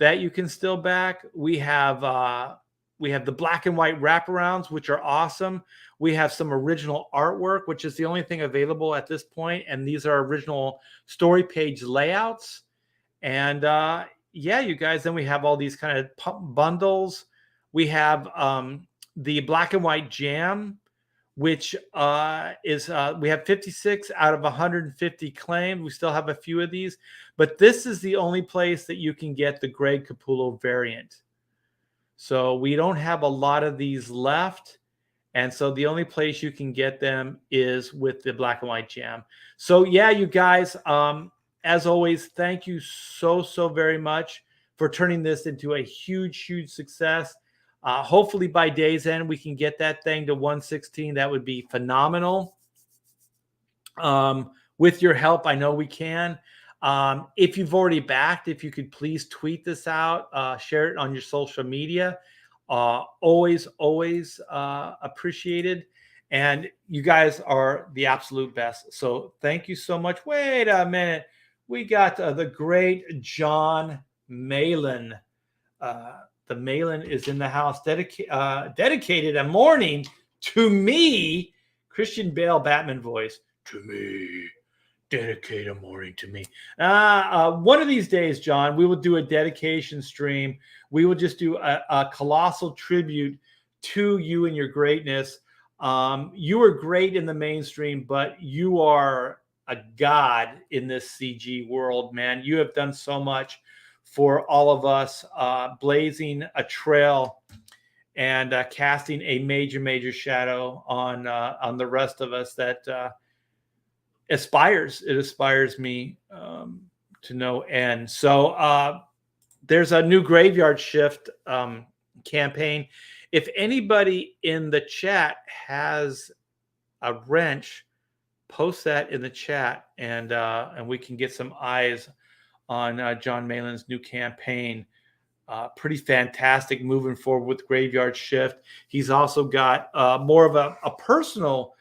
that you can still back. We have the black and white wraparounds, which are awesome. We have some original artwork, which is the only thing available at this point. And these are original story page layouts. And yeah, you guys, then we have all these kind of bundles. We have the black and white jam, which is we have 56 out of 150 claimed. We still have a few of these, but this is the only place that you can get the Greg Capullo variant. So we don't have a lot of these left. And so the only place you can get them is with the black and white jam. So yeah, you guys, as always, thank you so very much for turning this into a huge success. Hopefully by day's end, we can get that thing to 116. That would be phenomenal. With your help, I know we can. If you've already backed, if you could please tweet this out, share it on your social media. Always appreciated. And you guys are the absolute best. So thank you so much. Wait a minute. We got the great John Malin. The Malin is in the house. Dedicated a morning to me. Christian Bale Batman voice. To me. Dedicate a morning to me. One of these days, John, we will do a dedication stream. We will just do a colossal tribute to you and your greatness. You are great in the mainstream, but you are a god in this CG world, man. You have done so much for all of us, blazing a trail and casting a major shadow on the rest of us that aspires me to no end. So there's a new Graveyard Shift campaign. If anybody in the chat has a wrench, post that in the chat, and we can get some eyes on John Malin's new campaign. Pretty fantastic moving forward with Graveyard Shift. He's also got more of a personal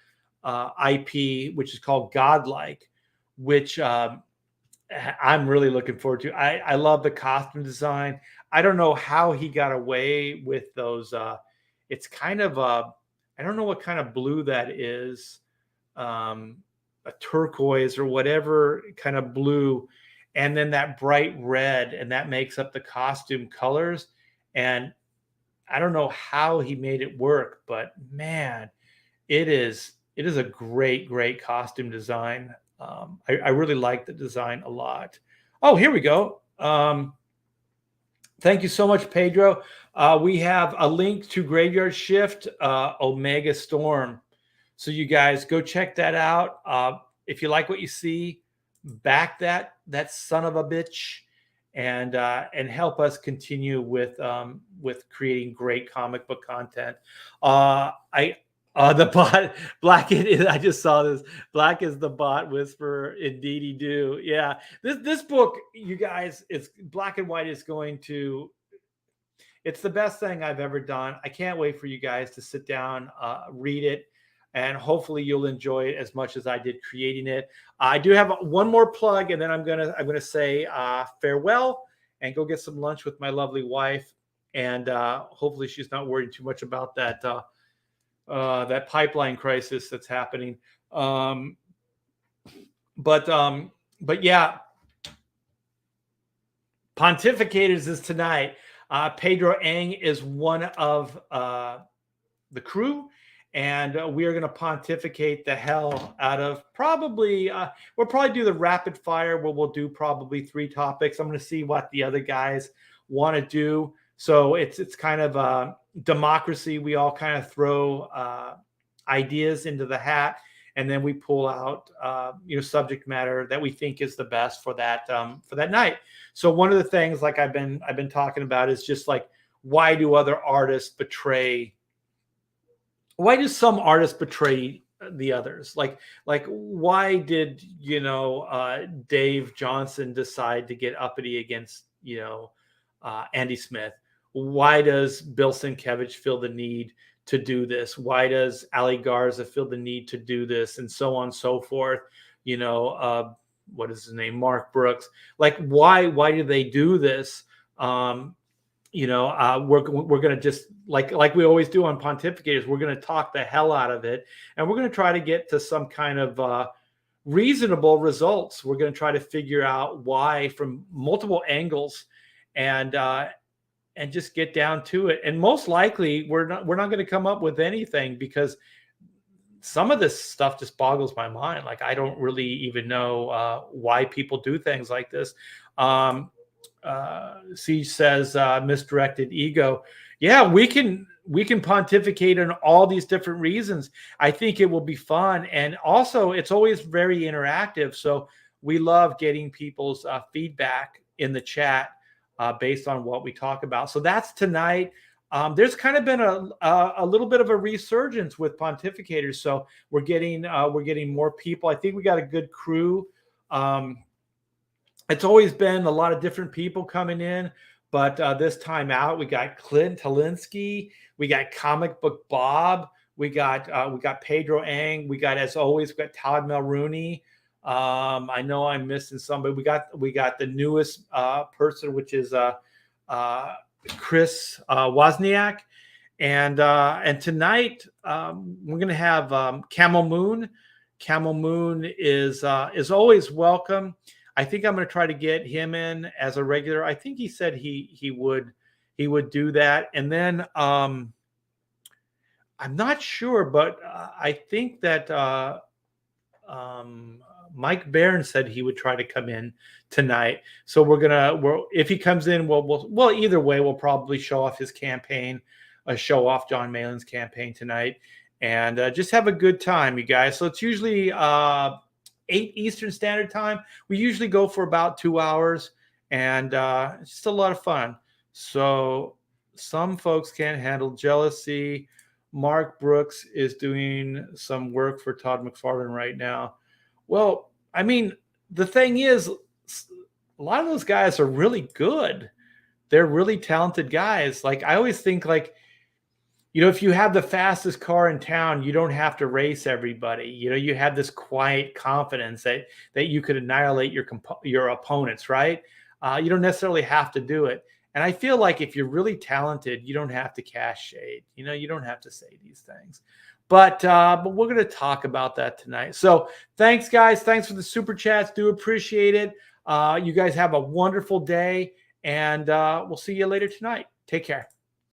IP, which is called Godlike, which I'm really looking forward to. I love the costume design. I don't know how he got away with those. It's kind of I don't know what kind of blue that is, a turquoise or whatever kind of blue, and then that bright red, and that makes up the costume colors. And I don't know how he made it work, but man, it is a great costume design. I really like the design a lot. Oh, here we go. Thank you so much, Pedro. We have a link to Graveyard Shift, Omega Storm. So you guys go check that out. If you like what you see, back that son of a bitch, and help us continue with creating great comic book content. The bot Black is, I just saw this. Black is the bot whisperer. Indeedy do. Yeah. This book, you guys, it's Black and White is going to, it's the best thing I've ever done. I can't wait for you guys to sit down, read it, and hopefully you'll enjoy it as much as I did creating it. I do have one more plug, and then I'm gonna say farewell and go get some lunch with my lovely wife, and hopefully she's not worried too much about that that pipeline crisis that's happening. But yeah, Pontificators is tonight. Pedro Ang is one of the crew, and we are going to pontificate the hell out of probably, we'll probably do the rapid fire where we'll do probably 3 topics. I'm going to see what the other guys want to do. So it's kind of a democracy. We all kind of throw ideas into the hat, and then we pull out subject matter that we think is the best for that night. So one of the things, like I've been talking about, is just like, why do other artists betray? Why do some artists betray the others? Like why did Dave Johnson decide to get uppity against Andy Smith? Why does Bill Sienkiewicz feel the need to do this? Why does Ali Garza feel the need to do this, and so on and so forth? What is his name? Mark Brooks. Like, why do they do this? We're going to just like we always do on Pontificators, we're going to talk the hell out of it, and we're going to try to get to some kind of reasonable results. We're going to try to figure out why from multiple angles, and just get down to it. And most likely we're not going to come up with anything, because some of this stuff just boggles my mind. Like, I don't really even know why people do things like this. Siege says misdirected ego. Yeah, we can pontificate on all these different reasons. I think it will be fun, and also it's always very interactive. So we love getting people's feedback in the chat based on what we talk about. So that's tonight. There's kind of been a little bit of a resurgence with Pontificators, so we're getting more people. I think we got a good crew. It's always been a lot of different people coming in, but this time out, we got Clint Talinsky, we got Comic Book Bob, we got Pedro Ang, we got, as always, we got Todd Mulrooney, I know I'm missing somebody. We got the newest person, which is Chris Wozniak. And tonight we're going to have Camel Moon. Camel Moon is always welcome. I think I'm going to try to get him in as a regular. I think he said he would do that. And then I'm not sure, but I think that Mike Barron said he would try to come in tonight. So if he comes in, we'll either way, we'll probably show off his campaign, show off John Malin's campaign tonight, and just have a good time, you guys. So it's usually 8 Eastern Standard Time. We usually go for about 2 hours, and it's just a lot of fun. So some folks can't handle jealousy. Mark Brooks is doing some work for Todd McFarlane right now. Well, I mean, the thing is, a lot of those guys are really good. They're really talented guys. Like, I always think, like, you know, if you have the fastest car in town, you don't have to race everybody. You know, you have this quiet confidence that you could annihilate your opponents, right? You don't necessarily have to do it. And I feel like if you're really talented, you don't have to cast shade. You know, you don't have to say these things. But we're going to talk about that tonight. So thanks, guys. Thanks for the super chats. Do appreciate it. You guys have a wonderful day, and we'll see you later tonight. Take care.